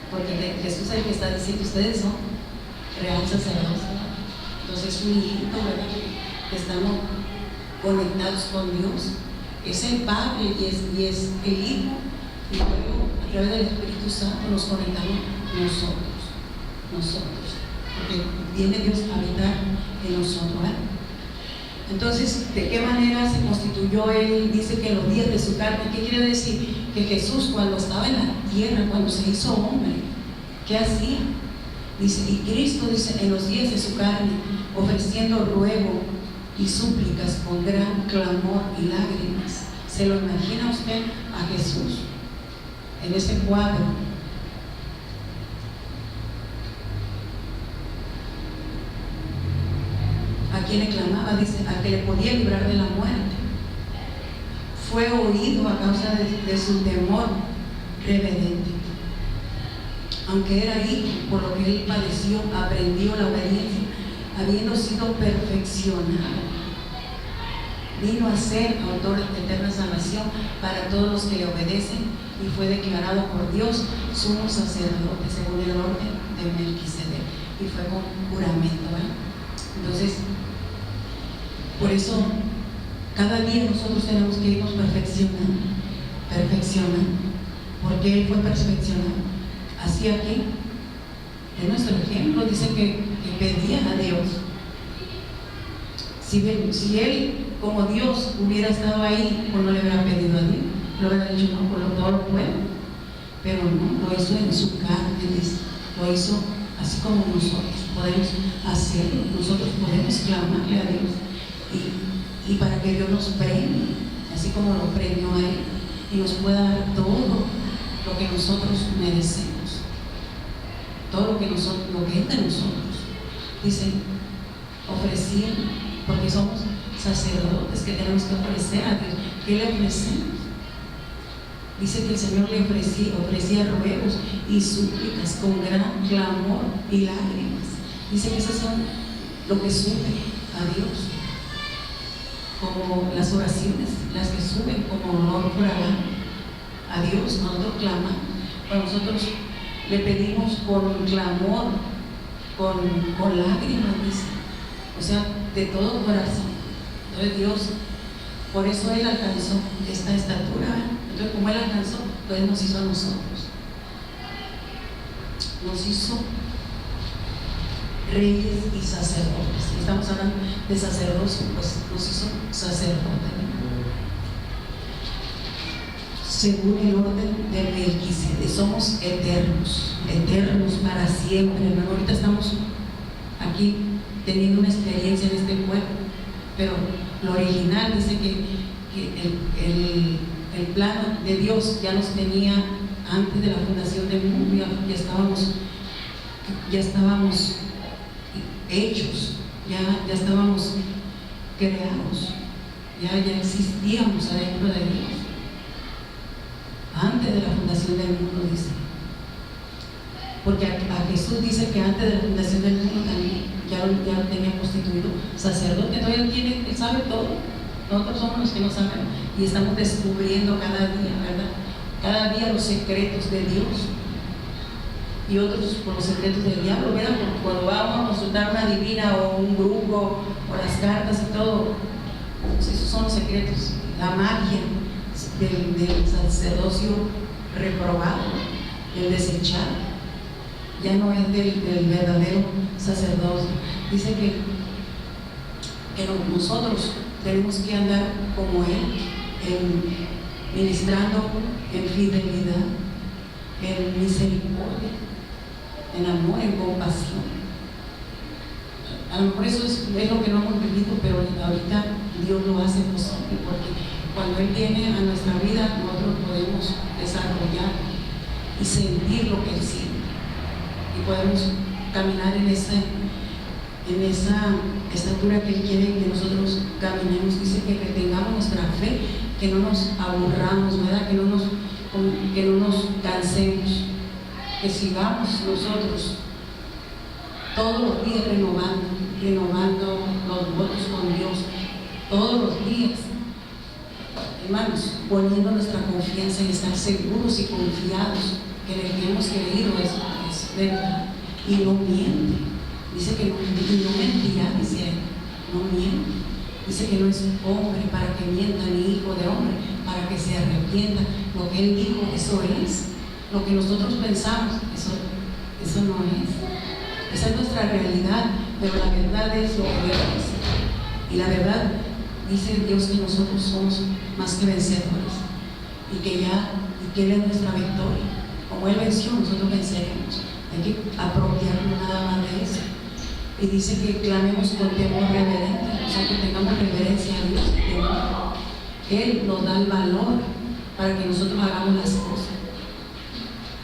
Porque Jesús es el que está diciendo, ustedes son real sacerdocio. Entonces es un hijito, ¿verdad?, que estamos conectados con Dios. Es el Padre y es el Hijo y luego a través del Espíritu Santo nos conectamos nosotros, porque viene Dios a habitar en nosotros, ¿eh? Entonces, ¿de qué manera se constituyó Él? Dice que en los días de su carne. ¿Qué quiere decir? Que Jesús, cuando estaba en la tierra, cuando se hizo hombre, ¿qué hacía? Dice, y Cristo, dice, en los días de su carne, ofreciendo ruego y súplicas con gran clamor y lágrimas. ¿Se lo imagina usted a Jesús en ese cuadro? ¿A quién le clamaba? Dice, a que le podía librar de la muerte. Fue oído a causa de su temor reverente. Aunque era hijo, por lo que él padeció, aprendió la obediencia, habiendo sido perfeccionado. Vino a ser autor de eterna salvación para todos los que le obedecen, y fue declarado por Dios sumo sacerdote según el orden de Melquisedec, y fue con juramento, ¿eh? Entonces, por eso cada día nosotros tenemos que irnos perfeccionando, porque Él fue perfeccionado. Así aquí, en nuestro ejemplo, dice que pedía a Dios. Si Él, como Dios, hubiera estado ahí, pues no le hubiera pedido a Dios, lo hubiera dicho, no, por todo lo puedo. Pero no, lo hizo en su carne, lo hizo así como nosotros podemos hacerlo. Nosotros podemos clamarle a Dios y para que Dios nos premie, así como lo premió a Él, y nos pueda dar todo lo que nosotros merecemos, todo lo que es de nosotros. Dice, ofrecer, porque somos sacerdotes que tenemos que ofrecer a Dios. ¿Qué le ofrecemos? Dice que el Señor le ofrecía ruegos y súplicas con gran clamor y lágrimas. Dice que esas son lo que sube a Dios, como las oraciones, las que suben como olor fragante a Dios. Nosotros clamamos, cuando nosotros le pedimos con clamor, con lágrimas, dice, o sea, de todo corazón. Entonces Dios, por eso Él alcanzó esta estatura. Entonces, como Él alcanzó, entonces nos hizo a nosotros. Nos hizo reyes y sacerdotes. Estamos hablando de sacerdocio, pues nos hizo sacerdotes, ¿no? Según el orden de Melquisedec, somos eternos para siempre, hermano. Ahorita estamos aquí teniendo una experiencia en este cuerpo, pero lo original dice que el plano de Dios ya nos tenía antes de la fundación del mundo. Ya estábamos hechos, ya estábamos creados, ya existíamos adentro de Dios antes de la fundación del mundo, dice. Porque a Jesús dice que antes de la fundación del mundo también ya lo tenía constituido sacerdote. Entonces Él sabe todo. Nosotros somos los que no sabemos y estamos descubriendo cada día, ¿verdad? Cada día los secretos de Dios y otros por los secretos del diablo, ¿verdad? Cuando vamos a consultar una divina o un grupo o las cartas y todo, pues esos son los secretos, la magia del sacerdocio reprobado, el desechado. Ya no es del verdadero sacerdocio. Dice que nosotros tenemos que andar como Él, ministrando en fidelidad, en misericordia, en amor, en compasión. A lo mejor eso es lo que no hemos vivido, pero ahorita Dios lo hace posible, porque cuando Él viene a nuestra vida, nosotros podemos desarrollar y sentir lo que Él siente, y podemos caminar en esa estatura que Él quiere que nosotros caminemos. Dice que retengamos nuestra fe, que no nos aburramos, ¿verdad? Que no nos cansemos, que sigamos nosotros todos los días renovando los votos con Dios, todos los días, hermanos, poniendo nuestra confianza en estar seguros y confiados que le que hemos creído es verdad, y no miente. Dice que no mentirá, dice, no miente. Dice que no es hombre para que mienta, ni hijo de hombre para que se arrepienta. Lo que Él dijo, eso es. Lo que nosotros pensamos, eso no es. Esa es nuestra realidad, pero la verdad es lo que Dios dice. Y la verdad dice Dios que nosotros somos más que vencedores y que Él es nuestra victoria. Como Él venció, nosotros venceremos. Hay que apropiarnos nada más de eso. Y dice que clamemos con temor reverente, o sea, que tengamos reverencia a Dios, temor. Él nos da el valor para que nosotros hagamos las cosas.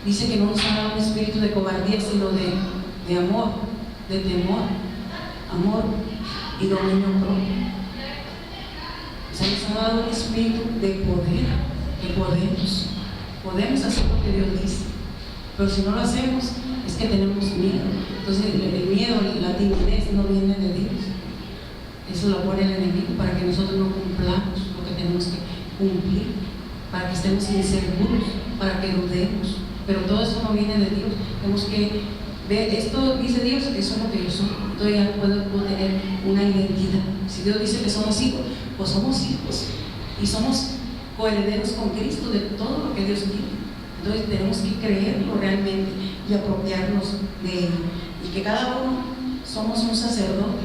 Dice que no nos ha dado un espíritu de cobardía, sino de amor, de temor, amor y dominio propio. O sea, nos ha dado un espíritu de poder, que podemos hacer lo que Dios dice. Pero si no lo hacemos, es que tenemos miedo. Entonces el miedo, la timidez no viene de Dios. Eso lo pone el enemigo para que nosotros no cumplamos lo que tenemos que cumplir, para que estemos inseguros, para que dudemos. Pero todo eso no viene de Dios. Tenemos que ver, esto dice Dios, eso es lo que yo soy. Entonces ya puedo tener una identidad. Si Dios dice que somos hijos, pues somos hijos. Y somos coherederos con Cristo de todo lo que Dios quiere. Entonces tenemos que creerlo realmente y apropiarnos de Él. Y que cada uno somos un sacerdote.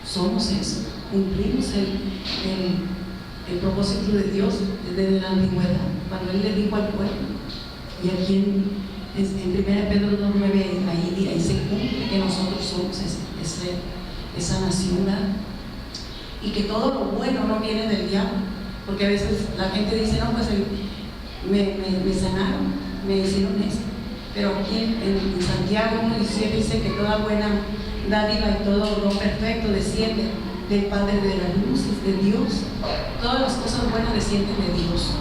Somos eso. Cumplimos el propósito de Dios desde la antigüedad. Cuando Él le dijo al pueblo. Y aquí en 1 Pedro 2:9 ahí se cumple que nosotros somos esa nación. Y que todo lo bueno no viene del diablo. Porque a veces la gente dice, no, pues me sanaron, me hicieron esto. Pero aquí en Santiago 1:17 dice que toda buena dádiva y todo don perfecto desciende del Padre de las luces, de Dios. Todas las cosas buenas descienden de Dios.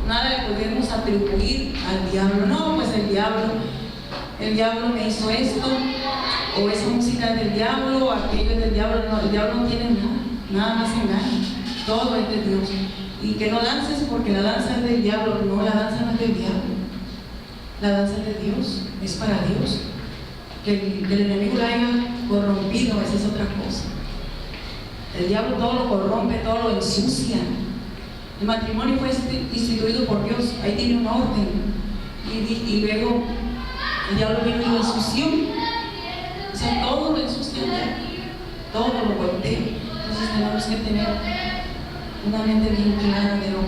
Nada le podemos atribuir al diablo. No, pues el diablo me hizo esto, o esa música es del diablo, o aquello es del diablo. No, el diablo no tiene nada más engaño. Todo es de Dios. Y que no dances porque la danza es del diablo. No, la danza no es del diablo. La danza es de Dios, es para Dios. Que el enemigo la haya corrompido, esa es otra cosa. El diablo todo lo corrompe, todo lo ensucia. El matrimonio fue instituido por Dios, ahí tiene un orden. Y luego el diablo vino y lo ensució. O sea, todo lo ensucia, todo lo voltea. Entonces tenemos que tener una mente bien clara de lo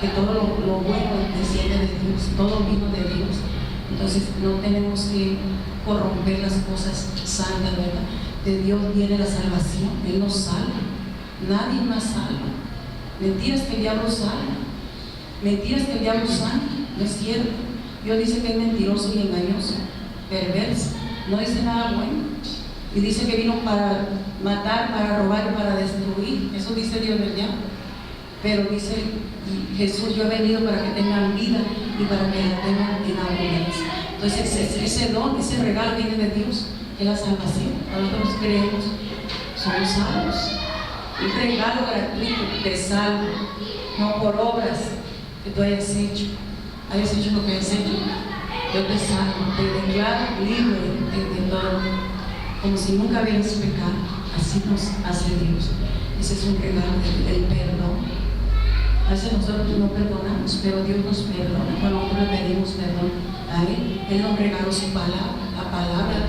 que todo lo bueno desciende de Dios, todo vino de Dios. Entonces no tenemos que corromper las cosas santas, ¿verdad? De Dios viene la salvación, Él nos salva, nadie más salva. Mentiras que el diablo salva, mentiras que el diablo sana, no es cierto. Dios dice que es mentiroso y engañoso, perverso, no dice nada bueno. Y dice que vino para matar, para robar y para destruir. Eso dice Dios del diablo. Pero dice Jesús, yo he venido para que tengan vida y para que la tengan en abundancia. Entonces ese don, ese regalo viene de Dios, que es la salvación. Nosotros creemos, somos salvos. Un regalo gratuito, te salvo, no por obras que tú hayas hecho lo que hayas hecho. Yo te salvo, te declaro libre de todo, como si nunca hubieras pecado. Así nos hace Dios. Ese es un regalo del perdón. A veces nosotros no perdonamos, pero Dios nos perdona cuando nosotros le pedimos perdón a Él. Él nos regaló su palabra,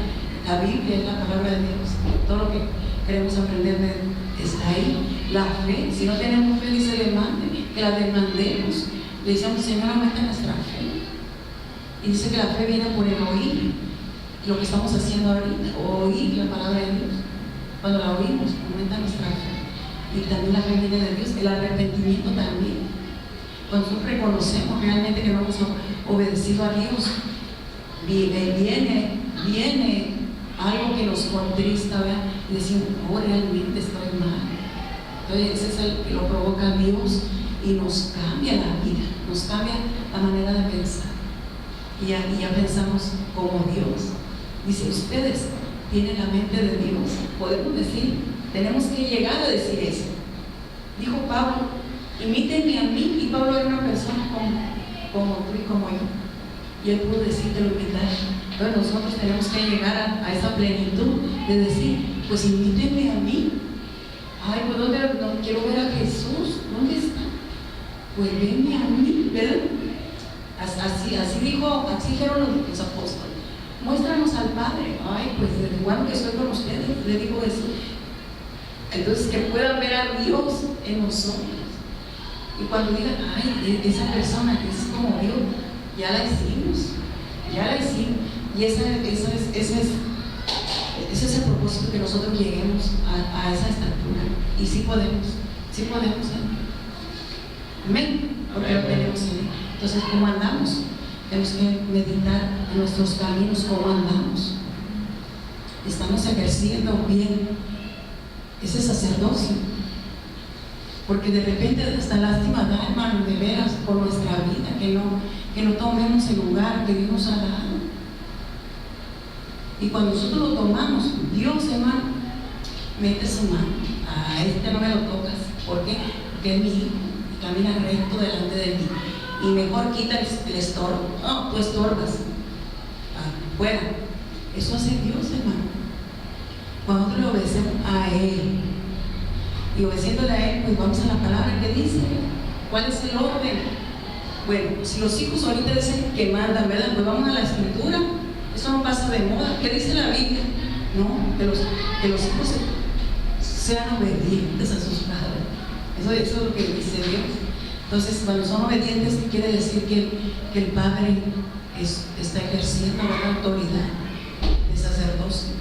la Biblia es la palabra de Dios. Todo lo que queremos aprender de Él está ahí. La fe, si no tenemos fe, dice demande, que la demandemos. Le decimos, Señor, aumenta nuestra fe. Y dice que la fe viene por el oír. Lo que estamos haciendo ahorita, oír la palabra de Dios. Cuando la oímos, aumenta nuestra fe. Y también la fe viene de Dios, el arrepentimiento también. Cuando nosotros reconocemos realmente que no hemos obedecido a Dios, viene algo que nos contrista, ¿verdad? Y decimos, oh, realmente estoy mal. Entonces ese es el que lo provoca Dios y nos cambia la vida, nos cambia la manera de pensar. Y ya pensamos como Dios. Dice, ustedes tienen la mente de Dios. Podemos decir, tenemos que llegar a decir eso. Dijo Pablo, imítenme a mí. Y Pablo era una persona como tú y como yo. Y él pudo decirte lo imitar. Entonces nosotros tenemos que llegar a esa plenitud de decir, pues imítenme a mí. Ay, pues ¿dónde? No quiero ver a Jesús. ¿Dónde está? Pues venme a mí, ¿verdad? Así dijeron los apóstoles. Muéstranos al Padre. Ay, pues desde cuando que estoy con ustedes, le dijo Jesús. Entonces, que puedan ver a Dios en nosotros. Y cuando digan, ay, esa persona que es como Dios, ya la hicimos. Y ese es el propósito, que nosotros lleguemos a esa estatura. Y sí podemos. Amén. Porque lo tenemos en él. Entonces, ¿cómo andamos? Tenemos que meditar en nuestros caminos, cómo andamos. Estamos ejerciendo bien ese sacerdocio. Porque de repente hasta lástima da, hermano, de veras, por nuestra vida, que no tomemos el lugar que Dios nos ha dado. Y cuando nosotros lo tomamos, Dios, hermano, mete su mano. A este no me lo tocas. ¿Por qué? Porque es mi hijo y camina recto delante de mí. Y mejor quita el estorbo. No, tú estorbas. Fuera. Eso hace Dios, hermano. Cuando nosotros le obedecemos a Él, y obedeciéndole a Él, pues vamos a la palabra que dice. ¿Cuál es el orden? Bueno, si los hijos ahorita dicen que mandan, ¿verdad? Pues vamos a la escritura. Eso no pasa de moda. ¿Qué dice la Biblia? No, que los hijos sean obedientes a sus padres. Eso es lo que dice Dios. Entonces, cuando son obedientes, quiere decir que el padre está ejerciendo la autoridad de sacerdocio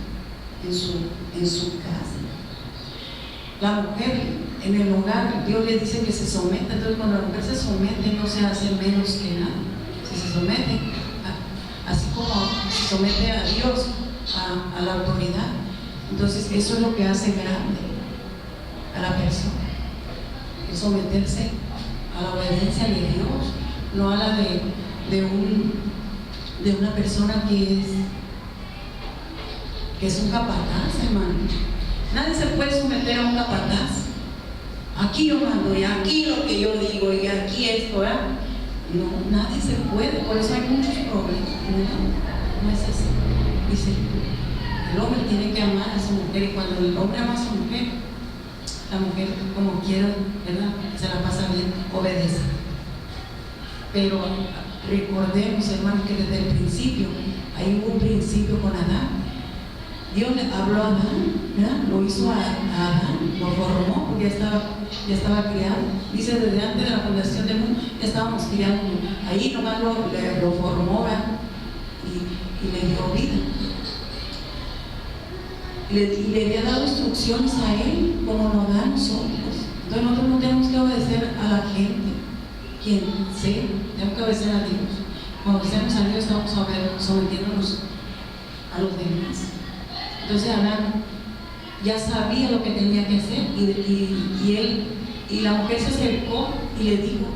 en su casa. La mujer en el hogar, Dios le dice que se someta. Entonces, cuando la mujer se somete, no se hace menos que nada. Si se somete, así como se somete a Dios, a la autoridad, entonces eso es lo que hace grande a la persona, es someterse a la obediencia de Dios, no a la de una persona que es un capataz, hermano. Nadie se puede someter a un capataz. Aquí yo mando, y aquí lo que yo digo, y aquí esto, ¿verdad? No, nadie se puede, por eso hay muchos problemas. No es así. Dice, el hombre tiene que amar a su mujer, y cuando el hombre ama a su mujer, la mujer, como quiera, ¿verdad?, se la pasa bien, obedece. Pero recordemos, hermanos, que desde el principio, ahí hubo un principio con Adán. Dios le habló a Adán, ¿verdad? Lo hizo a Adán, lo formó, porque ya estaba criado. Dice, desde antes de la fundación del mundo, ya estábamos criando. Ahí nomás lo formó, ¿verdad? Y le dio vida. Y le había dado instrucciones a él, como nos da a nosotros. Entonces nosotros no tenemos que obedecer a la gente, quien sea, tenemos que obedecer a Dios. Cuando obedecemos a Dios, estamos sometiéndonos a los demás. Entonces Adán ya sabía lo que tenía que hacer, y la mujer se acercó y le dijo,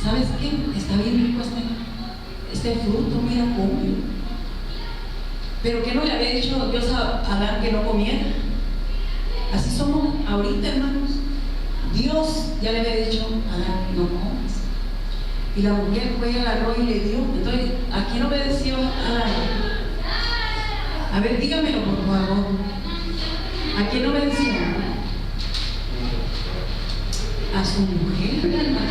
¿sabes qué? Está bien rico este fruto, mira, come. Pero ¿qué no le había dicho Dios a Adán que no comiera? Así somos ahorita, hermanos. Dios ya le había dicho a Adán, no comas. Y la mujer fue, agarró y le dio. Entonces, ¿a quién obedeció Adán? A ver, dígamelo por favor. ¿A quién obedeció? A su mujer, hermano.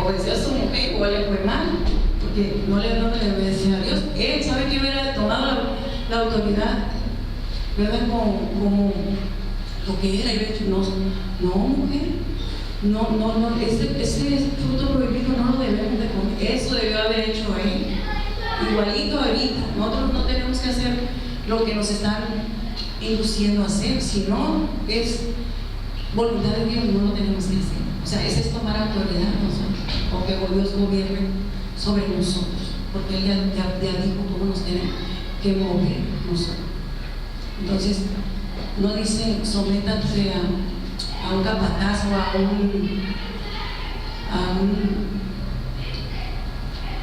Obedeció a su mujer, igual le fue mal, porque no le obedecía a Dios. Él sabe que hubiera tomado la autoridad, ¿verdad? Como lo que era, y hubiera dicho, no, mujer, no, ese fruto prohibido no lo debemos de comer. Eso debió haber hecho él. Igualito ahorita, nosotros no tenemos que hacer lo que nos están induciendo a hacer, sino es voluntad de Dios, no lo tenemos que hacer. O sea, ese es tomar autoridad nosotros, o que Dios gobierne sobre nosotros, porque Él ya dijo cómo nos tiene que mover nosotros. Entonces, no dice sométanse a un capataz o a un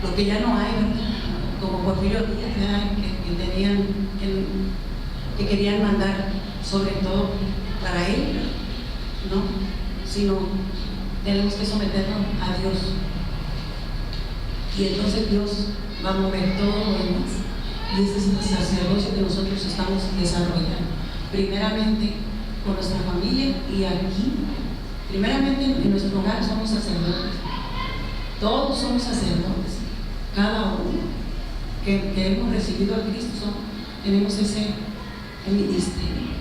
lo que ya no hay, ¿verdad? Como Porfirio Díaz, que querían mandar sobre todo para él, ¿no? Sino tenemos que someternos a Dios, y entonces Dios va a mover todo lo demás, y ese es el sacerdocio que nosotros estamos desarrollando. Primeramente con nuestra familia y aquí. Primeramente en nuestro hogar somos sacerdotes. Todos somos sacerdotes. Cada uno que hemos recibido a Cristo tenemos ese ministerio.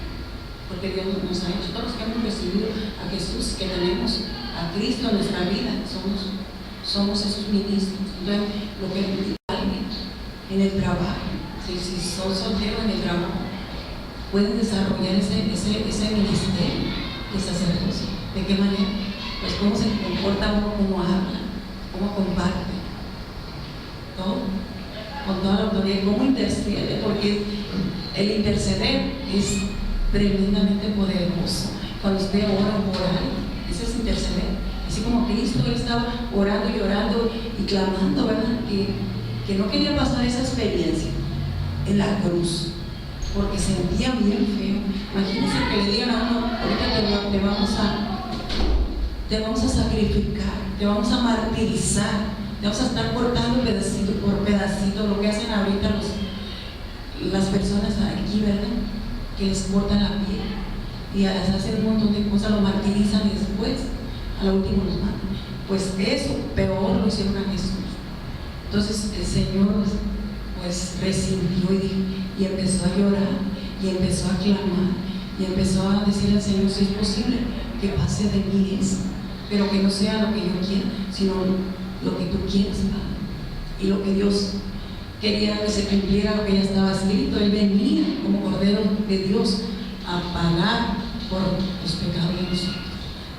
Porque Dios nos ha hecho, todos los que hemos recibido a Jesús, que tenemos a Cristo en nuestra vida, somos esos ministros. Entonces, lo que alguien en el trabajo, si son solteros en el trabajo, pueden desarrollar ese ministerio de sacerdocio. ¿De qué manera? Pues cómo se comporta uno, cómo habla, cómo comparte, todo, con toda la autoridad, cómo intercede, porque el interceder es tremendamente poderoso. Cuando usted ora por alguien, ese es interceder. Así como Cristo, Él estaba orando y orando y clamando, ¿verdad? Que no quería pasar esa experiencia en la cruz, porque sentía bien feo. Imagínense que le digan a uno: ahorita te vamos a sacrificar, te vamos a martirizar, te vamos a estar cortando pedacito por pedacito, lo que hacen ahorita las personas aquí, ¿verdad? Que les cortan la piel y les hacen un montón de cosas, lo martirizan y después a lo último los matan. Pues eso, peor lo hicieron a Jesús. Entonces el Señor pues resintió y empezó a llorar y empezó a clamar y empezó a decirle al Señor: si es posible que pase de mí eso, pero que no sea lo que yo quiera, sino lo que tú quieras, Padre. Y lo que Dios quería que se cumpliera, lo que ya estaba escrito. Él venía como Cordero de Dios a pagar por los pecados de nosotros,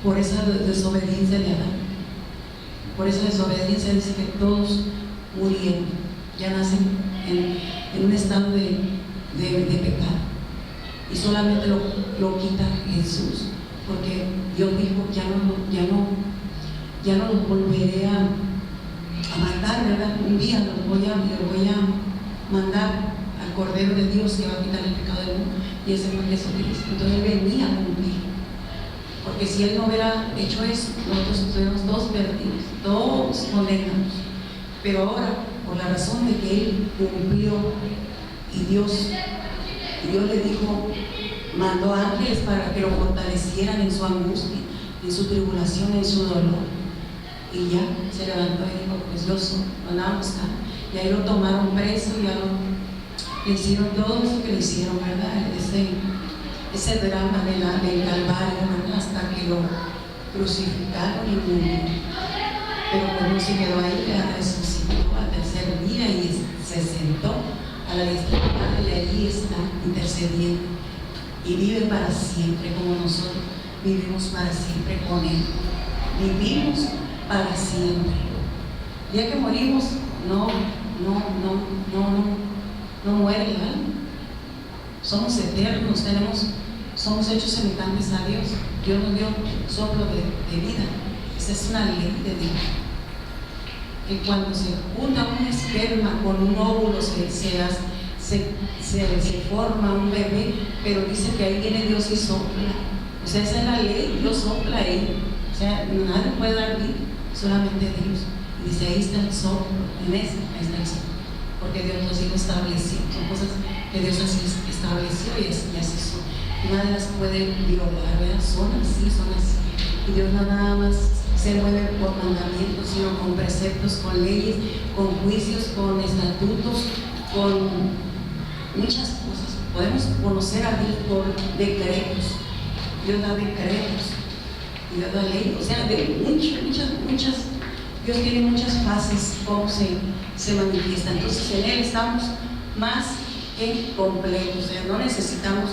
por esa desobediencia de Adán. Por esa desobediencia dice que todos murieron, ya nacen en un estado de pecado, y solamente lo quita Jesús, porque Dios dijo: ya no los volveré a matar, ¿verdad? Un día le voy a mandar al Cordero de Dios que va a quitar el pecado del mundo, y ese fue Jesucristo. Entonces Él venía a cumplir, porque si Él no hubiera hecho eso, nosotros estuviéramos todos perdidos, todos condenados. Pero ahora, por la razón de que Él cumplió, y Dios le dijo, mandó ángeles para que lo fortalecieran en su angustia, en su tribulación, en su dolor. Y ya se levantó y dijo: pues yo soy, lo andaban buscando. Y ahí lo tomaron preso, y ya le hicieron todo eso que le hicieron, ¿verdad? Ese drama del Calvario, ¿verdad? Hasta que lo crucificaron y murió. Pero pues no se quedó ahí, ya resucitó al tercer día y se sentó a la diestra del Padre, y allí está intercediendo. Y vive para siempre, como nosotros vivimos para siempre con Él. Vivimos para siempre. El día que morimos, no muere el alma. Somos eternos, somos hechos semejantes a Dios. Dios nos dio soplo de vida. Esa es una ley de Dios. Que cuando se junta un esperma con un óvulo se forma un bebé, pero dice que ahí viene Dios y sopla. O sea, esa es la ley, Dios sopla ahí. O sea, nadie puede dar vida, solamente Dios. Y dice: ahí está el soplo, ahí está el soplo. Porque Dios nos dijo establecido, son cosas que Dios así estableció y así son. Nadie las puede violar, ¿verdad? Son así. Y Dios no nada más se mueve por mandamientos, sino con preceptos, con leyes, con juicios, con estatutos, con muchas cosas. Podemos conocer a Dios por decretos. Dios da decretos y Dios da ley, o sea, de muchas. Dios tiene muchas fases como se manifiesta. Entonces en Él estamos más que completos, o sea, no necesitamos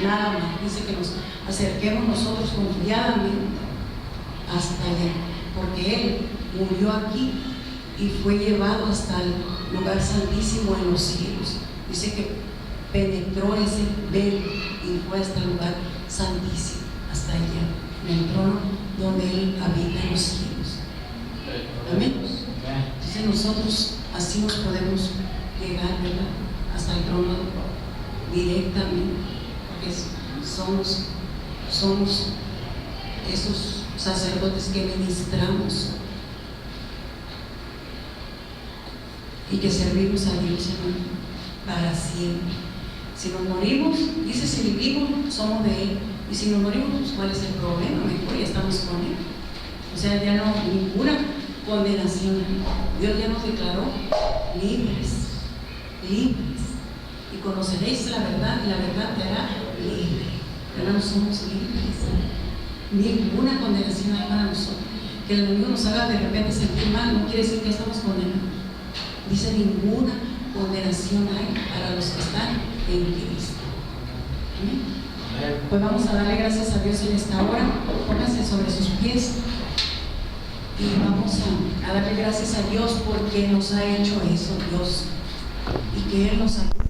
nada más. Dice que nos acerquemos nosotros confiadamente hasta allá, porque Él murió aquí y fue llevado hasta el lugar santísimo en los cielos. Dice que penetró ese velo y fue hasta el lugar santísimo, hasta allá, en el trono donde Él habita en los cielos. Amén. Entonces nosotros así nos podemos llegar, ¿verdad?, hasta el trono directamente, porque somos esos sacerdotes que ministramos y que servimos a Dios, hermano, para siempre. Si nos morimos, dice, si vivimos, somos de Él, Y si nos morimos, pues ¿cuál es el problema? Mejor ya estamos con Él. O sea, ya no ninguna condenación. Dios ya nos declaró libres, libres. Y conoceréis la verdad y la verdad te hará libre. Hermanos, somos libres. Ninguna condenación hay para nosotros. Que el enemigo nos haga de repente sentir mal no quiere decir que estamos condenados. Dice: ninguna condenación hay para los que están en Cristo. ¿Amén? Pues vamos a darle gracias a Dios en esta hora. Pónganse sobre sus pies y vamos a darle gracias a Dios porque nos ha hecho eso, Dios, y que Él nos ayude.